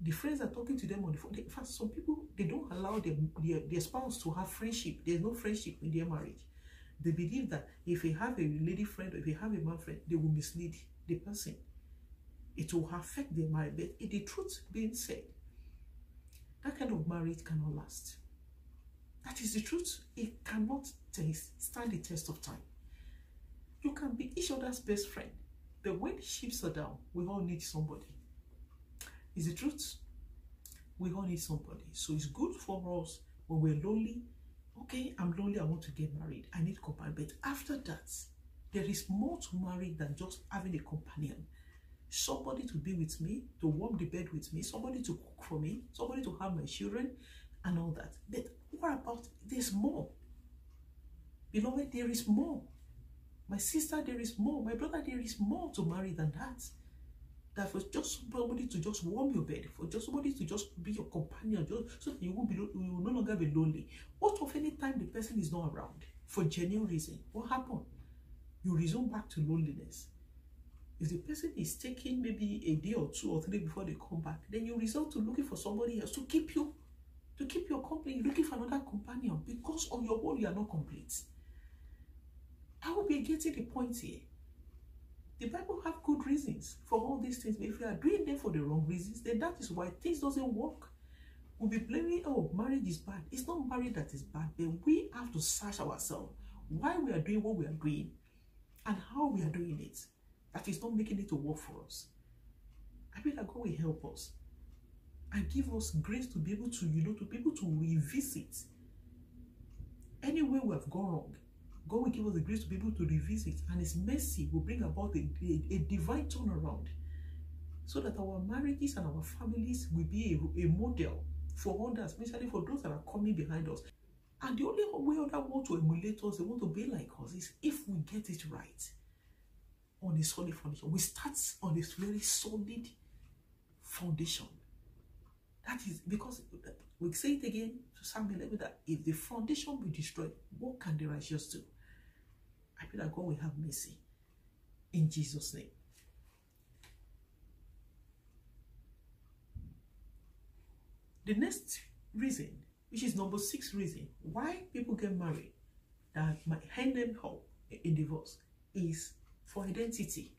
The friends are talking to them on the phone. In fact, some people, they don't allow their spouse to have friendship. There's no friendship in their marriage. They believe that if they have a lady friend or if they have a man friend, they will mislead the person. It will affect their marriage. But if the truth being said, that kind of marriage cannot last. That is the truth. It cannot stand the test of time. You can be each other's best friend, but when the ships are down, we all need somebody. Is the truth? We all need somebody. So it's good for us when we're lonely. Okay, I'm lonely, I want to get married. I need company. But after that, there is more to marriage than just having a companion. Somebody to be with me, to warm the bed with me, somebody to cook for me, somebody to have my children, and all that. But what about, there's more. Beloved, there is more. My sister, there is more. My brother, there is more to marry than that. That for just somebody to just warm your bed, for just somebody to just be your companion, just so that you will no longer be lonely. What of any time the person is not around for genuine reason? What happened? You resume back to loneliness. If the person is taking maybe a day or 2 or 3 before they come back, then you resort to looking for somebody else to keep your company, looking for another companion, because on your own you are not complete. I will be getting the point here. The Bible have good reasons for all these things, but if we are doing them for the wrong reasons, then that is why things doesn't work. We'll be blaming, oh, marriage is bad. It's not marriage that is bad, but we have to search ourselves why we are doing what we are doing and how we are doing it. That is not making it to work for us. I pray that God will help us and give us grace to be able to, to be able to revisit anywhere we have gone wrong. God will give us the grace to be able to revisit, and His mercy will bring about a divine turnaround, so that our marriages and our families will be a model for others, especially for those that are coming behind us. And the only way others want to emulate us, they want to be like us, is if we get it right on a solid foundation. We start on a very solid foundation. That is because we say it again to Psalm 11 that if the foundation be destroyed, what can the righteous do? I pray that God will have mercy in Jesus' name. The next reason, which is number 6 reason why people get married that might hand them up in divorce, is for identity.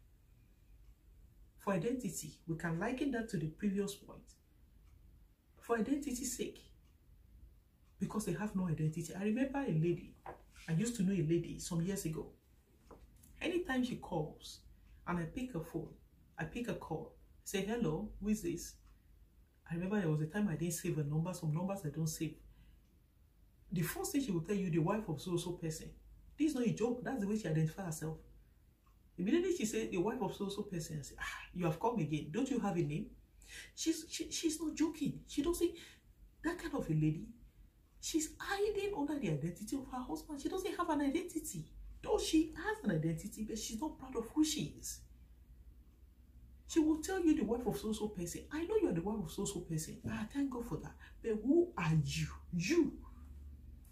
For identity, we can liken that to the previous point. For identity's sake, because they have no identity. I remember a lady, I used to know a lady some years ago. Anytime she calls and I pick her phone, I pick a call, say, hello, who is this? I remember there was a time I didn't save a number, some numbers I don't save. The first thing she will tell you, the wife of so person. This is not a joke. That's the way she identifies herself. Immediately she said, the wife of so person. I said, you have come again. Don't you have a name? She's not joking. She doesn't. That kind of a lady, she's hiding under the identity of her husband. She doesn't have an identity. Though she has an identity, but she's not proud of who she is. She will tell you the wife of so person. I know you're the wife of so person. Thank God for that. But who are you? You.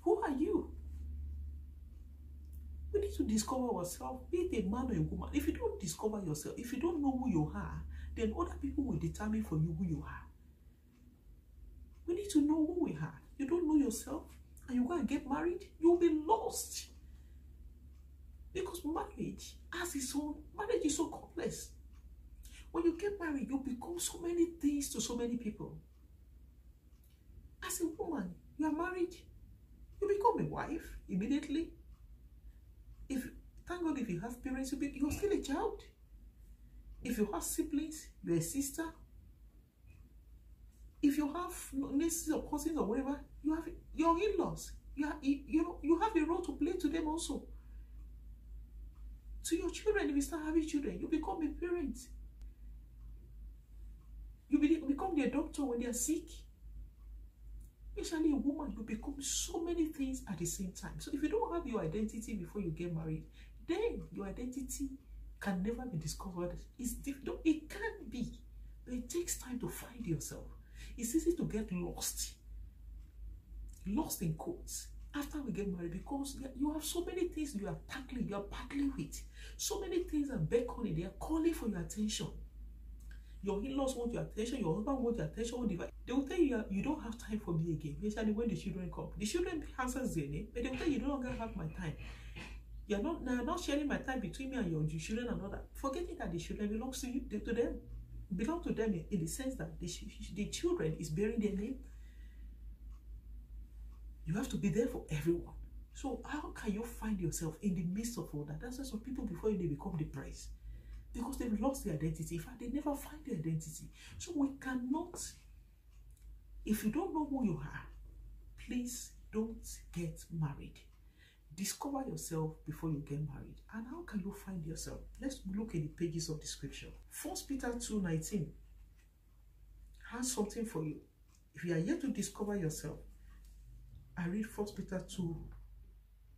Who are you? We need to discover ourselves, be it a man or a woman. If you don't discover yourself, if you don't know who you are, then other people will determine for you who you are. We need to know who we are. You don't know yourself and you go and get married, you'll be lost. Because marriage has its own, marriage is so complex. When you get married, you become so many things to so many people. As a woman, you are married, you become a wife immediately. Thank God if you have parents, you're still a child. If you have siblings, you're a sister. If you have nieces or cousins or whatever, you have your in-laws. You have a role to play to them also. To your children, if you start having children, you become a parent. You become their doctor when they are sick. Especially a woman, you become so many things at the same time. So if you don't have your identity before you get married, then your identity can never be discovered. It's difficult. It can be, but it takes time to find yourself. It's easy to get lost in quotes after we get married, because you have so many things you are battling with. So many things are beckoning, they are calling for your attention. Your in-laws want your attention, your husband wants your attention. They will tell you, you don't have time for me again, especially when the children come. The children answers their name, but they will tell you, you no longer have my time. You're not sharing my time between me and your children and all that. Forgetting that the children belongs to you, to them. Belong to them in the sense that the children is bearing their name. You have to be there for everyone. So how can you find yourself in the midst of all that? That's why some people before they become depressed, because they've lost their identity. In fact, they never find their identity. So we cannot, if you don't know who you are, please don't get married. Discover yourself before you get married. And how can you find yourself? Let's look at the pages of the scripture. 1 Peter 2:19 has something for you. If you are yet to discover yourself, I read 1 Peter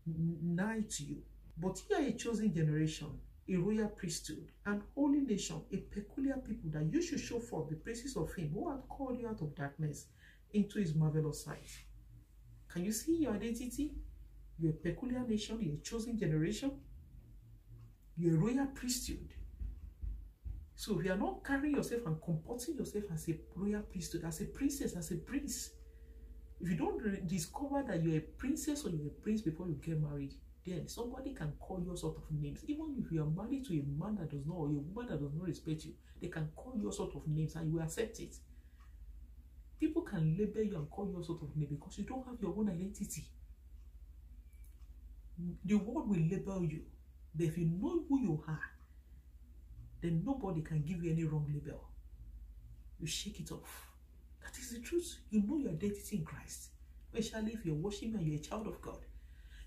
2:9 to you. But ye are a chosen generation, a royal priesthood, an holy nation, a peculiar people, that you should show forth the praises of him who hath called you out of darkness into his marvelous light. Can you see your identity? You're a peculiar nation, you're a chosen generation, you're a royal priesthood. So if you are not carrying yourself and comporting yourself as a royal priesthood, as a princess, as a prince, if you don't discover that you're a princess or you're a prince before you get married, then somebody can call you all sorts of names. Even if you are married to a man that does not, or a woman that does not respect you, they can call you all sorts of names and you will accept it. People can label you and call you all sorts of names because you don't have your own identity. The world will label you, but if you know who you are, then nobody can give you any wrong label. You shake it off. That is the truth. You know your identity in Christ. Especially if you're worshiping and you're a child of God.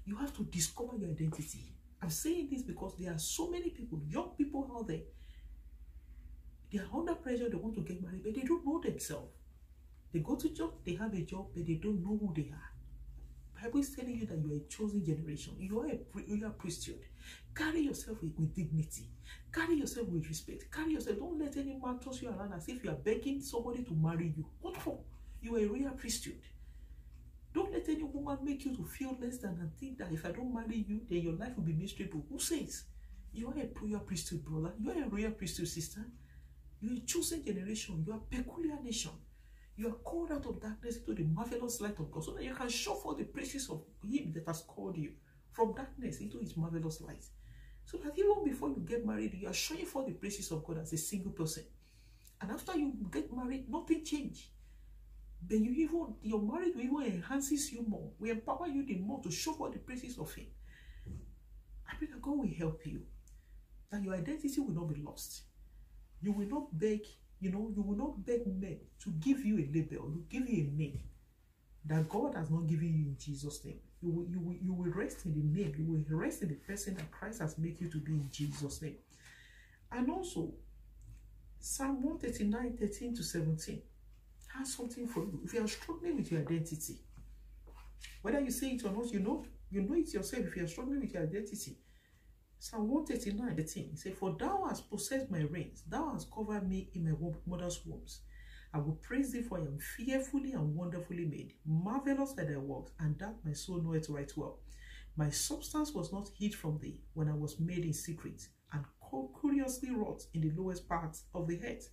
You have to discover your identity. I'm saying this because there are so many people, young people out there, they are under pressure, they want to get married, but they don't know themselves. They go to job, they have a job, but they don't know who they are. Bible is telling you that you are a chosen generation. You are a priesthood. Carry yourself with dignity. Carry yourself with respect. Carry yourself. Don't let any man toss you around as if you are begging somebody to marry you. What for? You are a royal priesthood. Don't let any woman make you to feel less than and think that if I don't marry you, then your life will be miserable. Who says? You are a royal priesthood, brother. You are a royal priesthood, sister. You are a chosen generation. You are a peculiar nation. You are called out of darkness into the marvelous light of God, so that you can show forth the praises of him that has called you from darkness into his marvelous light. So that even before you get married, you are showing forth the praises of God as a single person. And after you get married, nothing changes. Then your marriage even enhances you more. We empower you the more to show forth the praises of him. I pray that God will help you, that your identity will not be lost. You will not beg You know, you will not beg men to give you a label, to give you a name that God has not given you in Jesus' name. You will rest in the name. You will rest in the person that Christ has made you to be in Jesus' name. And also, Psalm 139, 13 to 17 has something for you. If you are struggling with your identity, whether you say it or not, you know it yourself. If you are struggling with your identity, Psalm 139, 13, it says, "For thou hast possessed my reins, thou hast covered me in my mother's wombs. I will praise thee, for I am fearfully and wonderfully made. Marvelous are thy works, and that my soul knoweth right well. My substance was not hid from thee when I was made in secret, and curiously wrought in the lowest parts of the earth.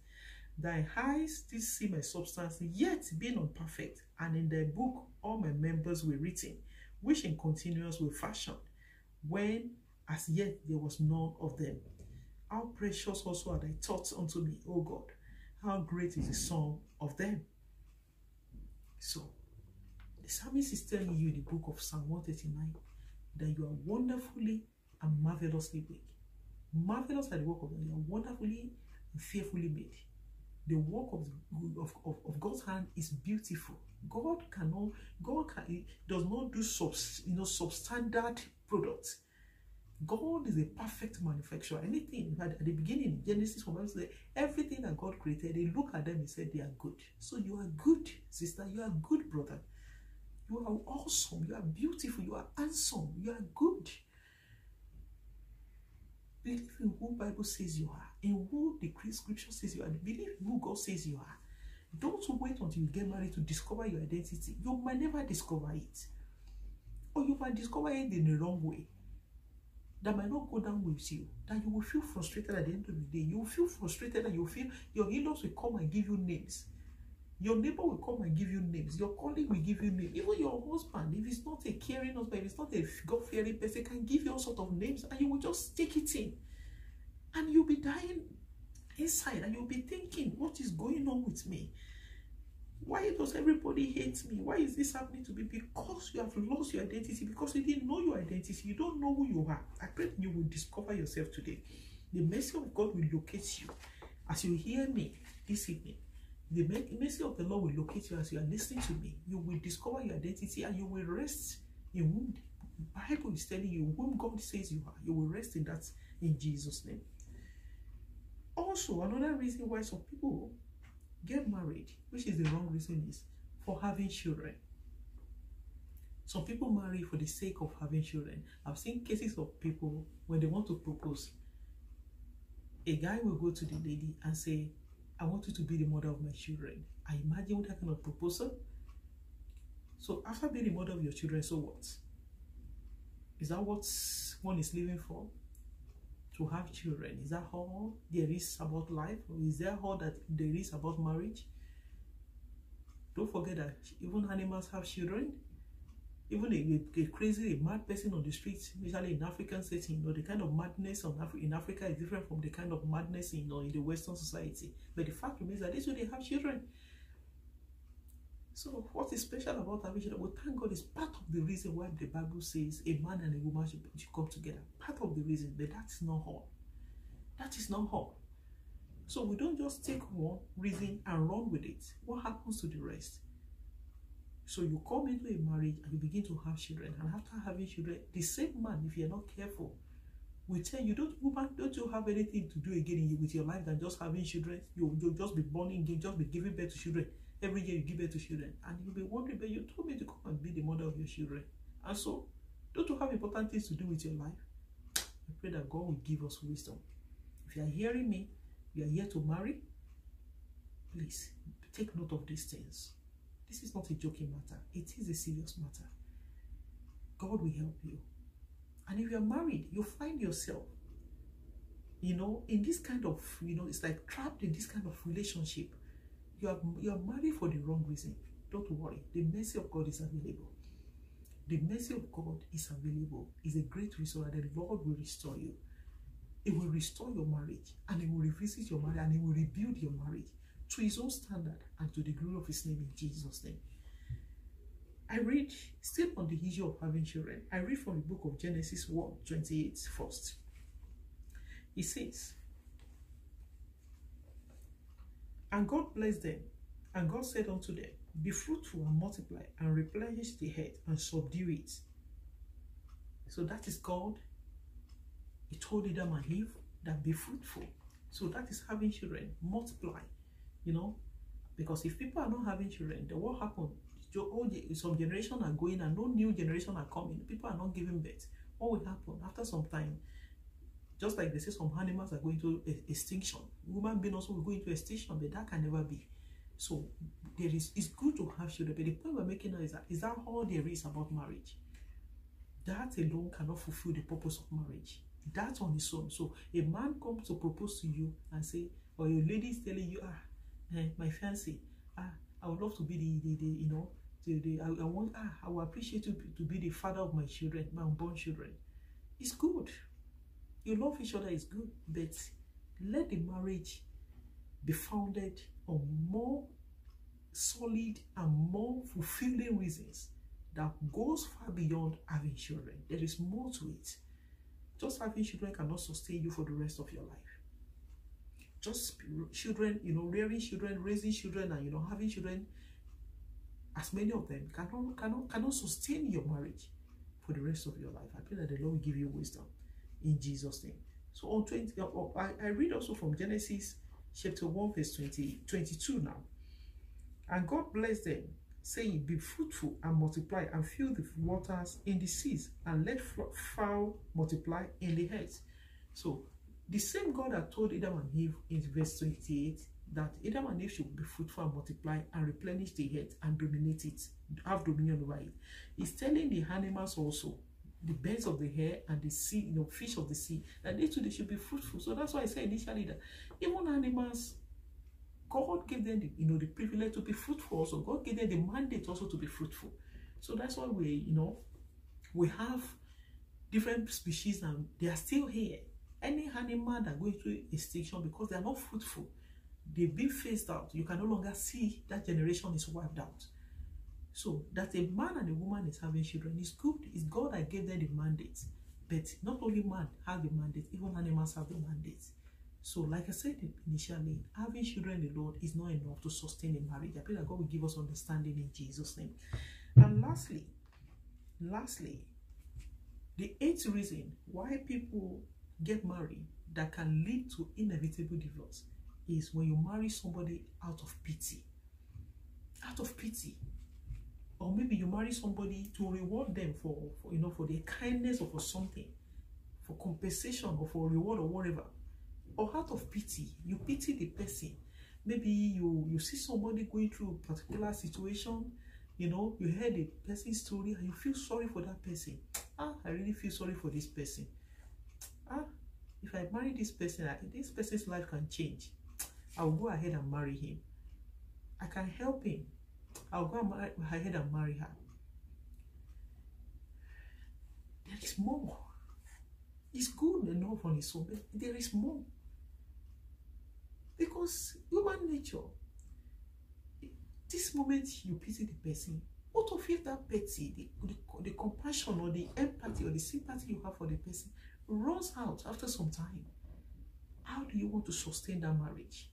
Thy eyes did see my substance, yet being unperfect, and in thy book all my members were written, which in continuance were fashioned, when as yet there was none of them. How precious also are thy thoughts unto me, O God! How great is the sum of them." So, the psalmist is telling you in the book of Psalm 139 that you are wonderfully and marvelously made. Marvelous are the work of God. You are wonderfully and fearfully made. The work of God's hand is beautiful. God does not do substandard products. God is a perfect manufacturer. Anything at the beginning, Genesis 1, everything that God created, they look at them and said they are good. So you are good, sister. You are good, brother. You are awesome. You are beautiful. You are handsome. You are good. Believe in who Bible says you are, in who the scripture says you are. Believe in who God says you are. Don't wait until you get married to discover your identity. You might never discover it. Or you might discover it in the wrong way. That might not go down with you. That you will feel frustrated at the end of the day. You will feel frustrated and you will feel your in-laws will come and give you names. Your neighbor will come and give you names. Your colleague will give you names. Even your husband, if he's not a caring husband, if he's not a God-fearing person, can give you all sorts of names and you will just take it in. And you'll be dying inside and you'll be thinking, what is going on with me? Why does everybody hate me? Why is this happening to me? Because you have lost your identity, because you didn't know your identity. You don't know who you are. I pray you will discover yourself today. The mercy of God will locate you. As you hear me this evening, the mercy of the Lord will locate you as you are listening to me. You will discover your identity and you will rest in whom the Bible is telling you, whom God says you are. You will rest in that in Jesus' name. Also, another reason why some people get married, which is the wrong reason, is for having children. Some people marry for the sake of having children. I've seen cases of people when they want to propose, a guy will go to the lady and say, "I want you to be the mother of my children." I imagine what that kind of proposal. So after being the mother of your children, so what? Is that what one is living for? To have children? Is that all there is about life? Or is there all that there is about marriage? Don't forget that even animals have children. Even a crazy, mad person on the streets, especially in African setting, the kind of madness in Africa is different from the kind of madness in the Western society. But the fact remains that this way they have children. So what is special about having children? Well, thank God, is part of the reason why the Bible says a man and a woman should come together. Part of the reason, but that's not all. That is not all. So we don't just take one reason and run with it. What happens to the rest? So you come into a marriage and you begin to have children, and after having children, the same man, if you're not careful, will tell you, don't you have anything to do again with your life than just having children? You'll just be born again, just be giving birth to children. Every year you give birth to children, and you'll be wondering, but you told me to come and be the mother of your children. And so, don't you have important things to do with your life? I pray that God will give us wisdom. If you are hearing me, you are here to marry, please take note of these things. This is not a joking matter. It is a serious matter. God will help you. And if you are married, you find yourself, in this kind of, it's like trapped in this kind of relationship. You are married for the wrong reason. Don't worry. The mercy of God is available. The mercy of God is available. It's a great restorer. The Lord will restore you. It will restore your marriage, and it will revisit your marriage, and it will rebuild your marriage to his own standard and to the glory of his name, in Jesus' name. I read, still on the issue of having children, I read from the book of Genesis 1:28 first. It says, And God blessed them. And God said unto them, be fruitful and multiply, and replenish the earth and subdue it. So that is God. He told Adam and Eve that be fruitful. So that is having children, multiply, you know. Because if people are not having children, then what happened? Some generation are going and no new generation are coming. People are not giving birth. What will happen after some time? Just like they say some animals are going to extinction. Human beings also will go into extinction, but that can never be. So it's good to have children, but the point we're making now is that all there is about marriage? That alone cannot fulfill the purpose of marriage. That on its own. So a man comes to propose to you and say, or your lady is telling you, my fiancé, I would love to be I will appreciate you to be the father of my children, my unborn children. It's good. You love each other, is good, but let the marriage be founded on more solid and more fulfilling reasons that goes far beyond having children. There is more to it. Just having children cannot sustain you for the rest of your life. Just children, rearing children, raising children, and having children, as many of them, cannot sustain your marriage for the rest of your life. I pray that the Lord will give you wisdom in Jesus' name. So on I read also from Genesis chapter 1 verse 22 now. And God blessed them, saying, be fruitful and multiply, and fill the waters in the seas, and let fowl multiply in the earth. So the same God that told Adam and Eve in verse 28 that Adam and Eve should be fruitful and multiply and replenish the earth and dominate it, have dominion over it, is telling the animals also, the birds of the air and the sea, fish of the sea, that they should be fruitful. So that's why I said initially that even animals, God gave them the privilege to be fruitful also. God gave them the mandate also to be fruitful. So that's why we have different species and they are still here. Any animal that goes through extinction because they are not fruitful, they've been phased out. You can no longer see that generation is wiped out. So that a man and a woman is having children is good. It's God that gave them the mandate. But not only man has the mandate, even animals have the mandate. So like I said initially, having children alone is not enough to sustain a marriage. I pray that God will give us understanding in Jesus' name. And lastly, the eighth reason why people get married that can lead to inevitable divorce is when you marry somebody out of pity. Out of pity. Or maybe you marry somebody to reward them for their kindness or for something, for compensation or for reward or whatever. Or out of pity, you pity the person. Maybe you see somebody going through a particular situation, you heard the person's story and you feel sorry for that person. I really feel sorry for this person. If I marry this person, this person's life can change. I'll go ahead and marry him. I can help him. I'll go ahead and marry her. There is more. It's good enough on its own, but there is more. Because human nature, this moment you pity the person, out of it that pity, the compassion or the empathy or the sympathy you have for the person runs out after some time. How do you want to sustain that marriage?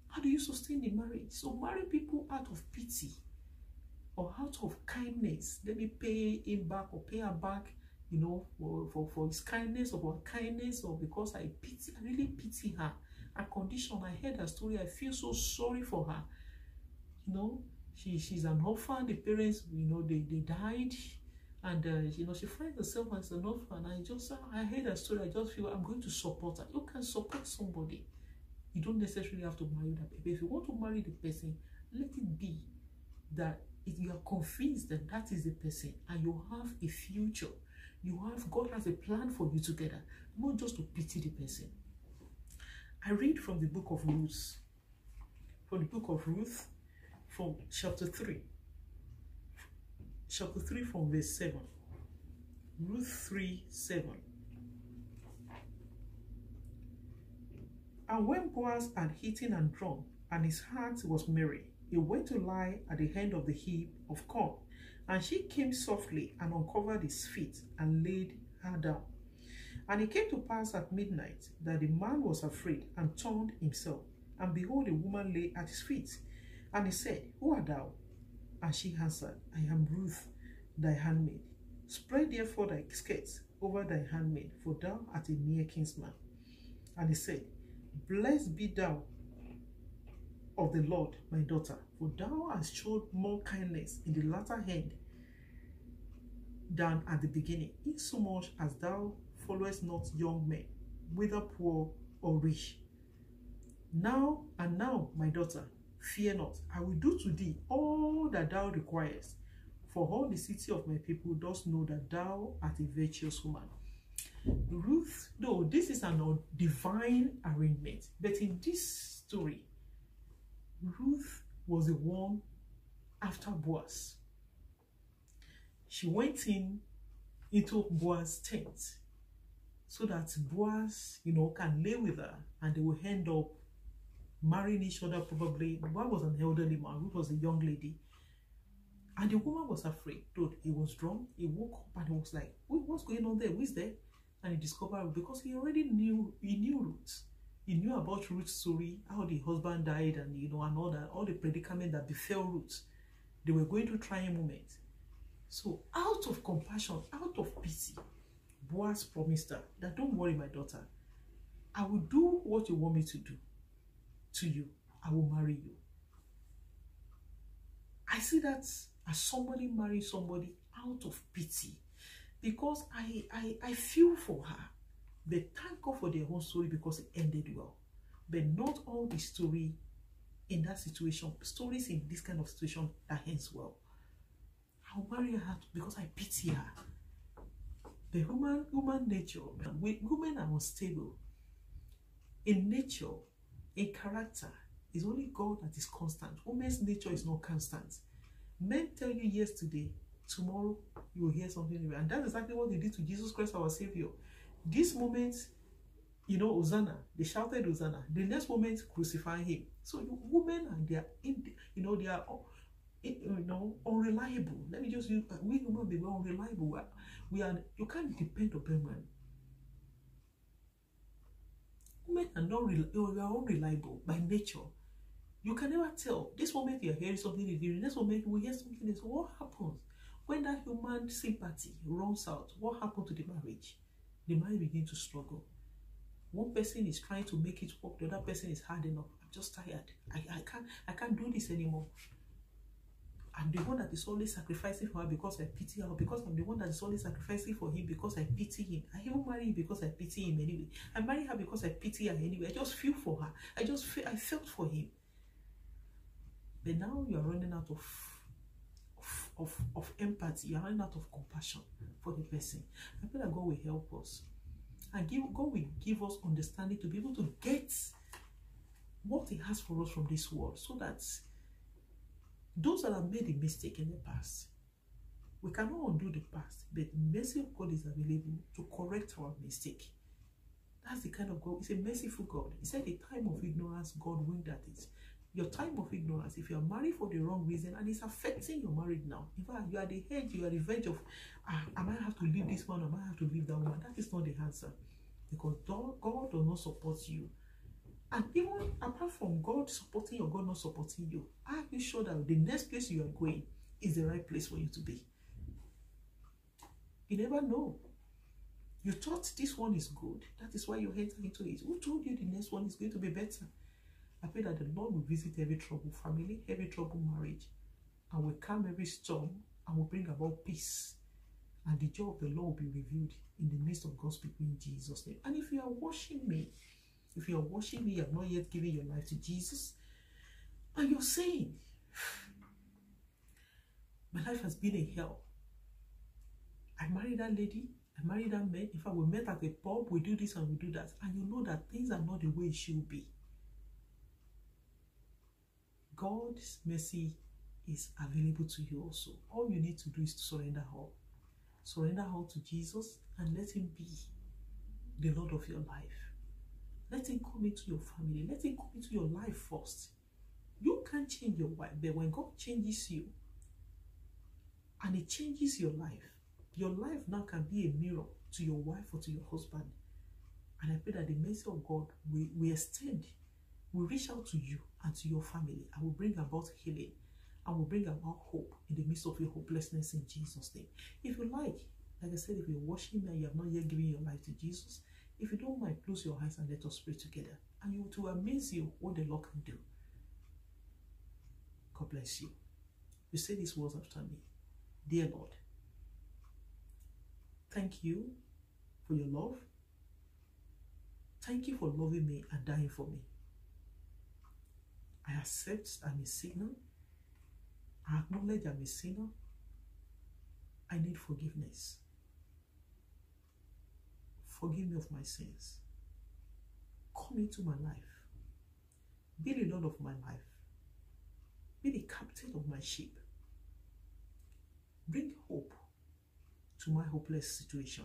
How do you sustain the marriage? So marry people out of pity or out of kindness. Let me pay him back or pay her back, for his kindness or for her kindness, or because I really pity her. Her condition, I heard her story, I feel so sorry for her. She's an orphan, the parents, they died, and she finds herself as an orphan. I heard her story, I just feel I'm going to support her. You can support somebody. You don't necessarily have to marry that person. If you want to marry the person, let it be that if you are convinced that that is the person and you have a future, God has a plan for you together, not just to pity the person. I read from the book of Ruth, from chapter 3 from verse 7. Ruth 3:7. And when Boaz had eaten and drunk, and his heart was merry, he went to lie at the end of the heap of corn. And she came softly and uncovered his feet and laid her down. And it came to pass at midnight that the man was afraid and turned himself And behold, a woman lay at his feet. And he said, Who art thou? And she answered, I am Ruth, thy handmaid. Spread therefore thy skirts over thy handmaid, for thou art a near kinsman. And he said, Blessed be thou of the Lord, my daughter, for thou hast showed more kindness in the latter end than at the beginning, insomuch as thou followest not young men, whether poor or rich. Now, my daughter, fear not. I will do to thee all that thou requirest. For all the city of my people does know that thou art a virtuous woman. Ruth, though this is an divine arrangement, but in this story, Ruth was the one after Boaz. She went into Boaz's tent so that Boaz, can lay with her, and they will end up marrying each other probably. Boaz was an elderly man, Ruth was a young lady. And the woman was afraid. Though he was drunk, he woke up and he was like, what's going on there? Who is there? And he discovered, because he already knew Ruth. He knew about Ruth's story, how the husband died, and and all the predicament that befell Ruth. They were going through trying moments. So out of compassion, out of pity, Boaz promised her that, don't worry, my daughter. I will do what you want me to do to you. I will marry you. I see that as somebody marrying somebody out of pity, because I feel for her. But thank God for their own story, because it ended well. But not all the story in that situation, stories in this kind of situation that ends well. I'll marry her because I pity her. The human nature, women are unstable. In nature, in character, it's only God that is constant. Women's nature is not constant. Men tell you yesterday, tomorrow you will hear something new. And that's exactly what they did to Jesus Christ, our Savior. This moment, Hosanna, they shouted Hosanna. The next moment, crucify him. So women, they are unreliable. Let me just use, we women be unreliable. You can't depend on women. Women are not unreliable by nature. You can never tell. This moment you are hearing something, the next moment you will hear something else. What happens when that human sympathy runs out? What happened to the marriage? The marriage begins to struggle. One person is trying to make it work, the other person is hard enough. I'm just tired. I can't do this anymore. I'm the one that is always sacrificing for her because I pity her, because I'm the one that is always sacrificing for him because I pity him. I even marry him because I pity him anyway. I marry her because I pity her anyway. I just feel for her. I felt for him. But now you are running out of empathy. You are running out of compassion for the person. I feel that God will help us. And God will give us understanding to be able to get what he has for us from this world, so that those that have made a mistake in the past, we cannot undo the past, but the mercy of God is available to correct our mistake. That's the kind of God. It's a merciful God. He said, the time of ignorance, God winked at it. Your time of ignorance, if you are married for the wrong reason and it's affecting your marriage now, in fact, you are the edge, you are the verge of, I might have to leave this one, I might have to leave that one. That is not the answer, because God does not support you. And even apart from God supporting you or God not supporting you, are you sure that the next place you are going is the right place for you to be? You never know. You thought this one is good. That is why you enter into it. Who told you the next one is going to be better? I pray that the Lord will visit every troubled family, every troubled marriage, and will calm every storm, and will bring about peace. And the joy of the Lord will be revealed in the midst of God's people in Jesus' name. And if you are watching me, you have not yet given your life to Jesus, and you're saying, my life has been a hell. I married that lady, I married that man. In fact, we met at a pub, we do this and we do that. And you know that things are not the way it should be. God's mercy is available to you also. All you need to do is to surrender all. Surrender all to Jesus and let him be the Lord of your life. Let him come into your family. Let him come into your life first. You can't change your wife, but when God changes you and it changes your life now can be a mirror to your wife or to your husband. And I pray that the mercy of God will extend will reach out to you and to your family. I will bring about healing. I will bring about hope in the midst of your hopelessness in Jesus' name. If you like I said, if you're watching me and you have not yet given your life to Jesus, if you don't mind, close your eyes and let us pray together. And it will amaze you what the Lord can do. God bless you. You say these words after me. Dear Lord, thank you for your love. Thank you for loving me and dying for me. I accept I'm a sinner. I acknowledge I'm a sinner. I need forgiveness. Forgive me of my sins. Come into my life. Be the Lord of my life. Be the captain of my ship. Bring hope to my hopeless situation.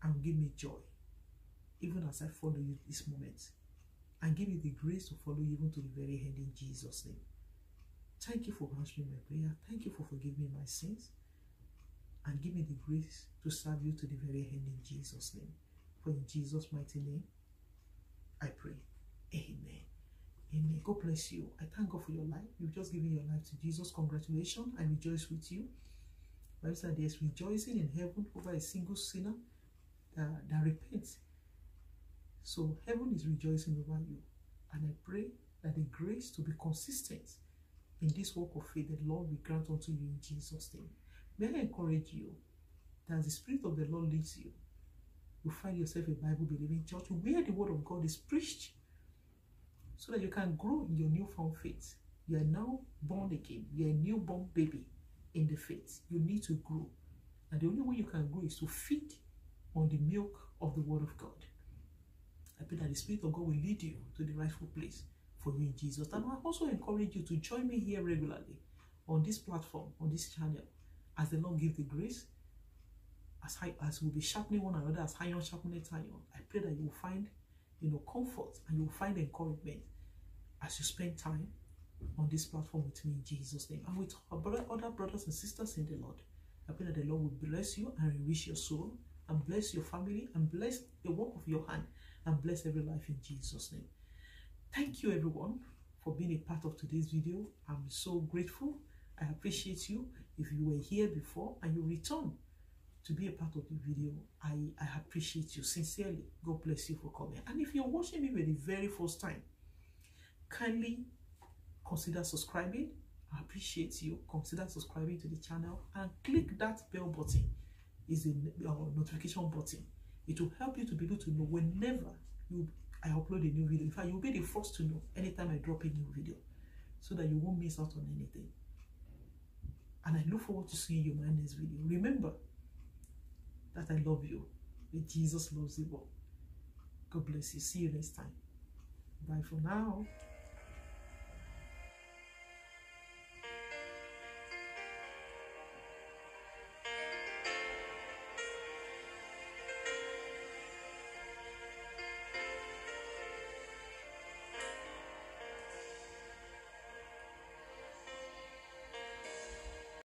And give me joy, even as I follow you this moment. And give me the grace to follow you even to the very end in Jesus' name. Thank you for answering my prayer. Thank you for forgiving my sins. And give me the grace to serve you to the very end in Jesus' name. For in Jesus' mighty name, I pray. Amen. Amen. God bless you. I thank God for your life. You've just given your life to Jesus. Congratulations. I rejoice with you. Bible said there's rejoicing in heaven over a single sinner that repents. So heaven is rejoicing over you. And I pray that the grace to be consistent in this walk of faith, the Lord will grant unto you in Jesus' name. May I encourage you that as the Spirit of the Lord leads you, you find yourself a Bible-believing church where the Word of God is preached so that you can grow in your newfound faith. You are now born again. You are a newborn baby in the faith. You need to grow. And the only way you can grow is to feed on the milk of the Word of God. I pray that the Spirit of God will lead you to the rightful place for you in Jesus. And I also encourage you to join me here regularly on this platform, on this channel, as the Lord gives the grace, as we'll be sharpening one another, as iron sharpening iron. I pray that you will find, comfort, and you will find encouragement as you spend time on this platform with me in Jesus' name, and with our other brothers and sisters in the Lord. I pray that the Lord will bless you and enrich your soul, and bless your family, and bless the work of your hand, and bless every life in Jesus' name. Thank you, everyone, for being a part of today's video. I'm so grateful. I appreciate you. If you were here before and you return to be a part of the video, I appreciate you sincerely. God bless you for coming. And if you're watching me for the very first time, kindly consider subscribing. I appreciate you. Consider subscribing to the channel and click that bell button. Is the notification button. It will help you to be able to know whenever I upload a new video. In fact, you'll be the first to know anytime I drop a new video, so that you won't miss out on anything. And I look forward to seeing you in my next video. Remember that I love you. That Jesus loves you all. God bless you. See you next time. Bye for now.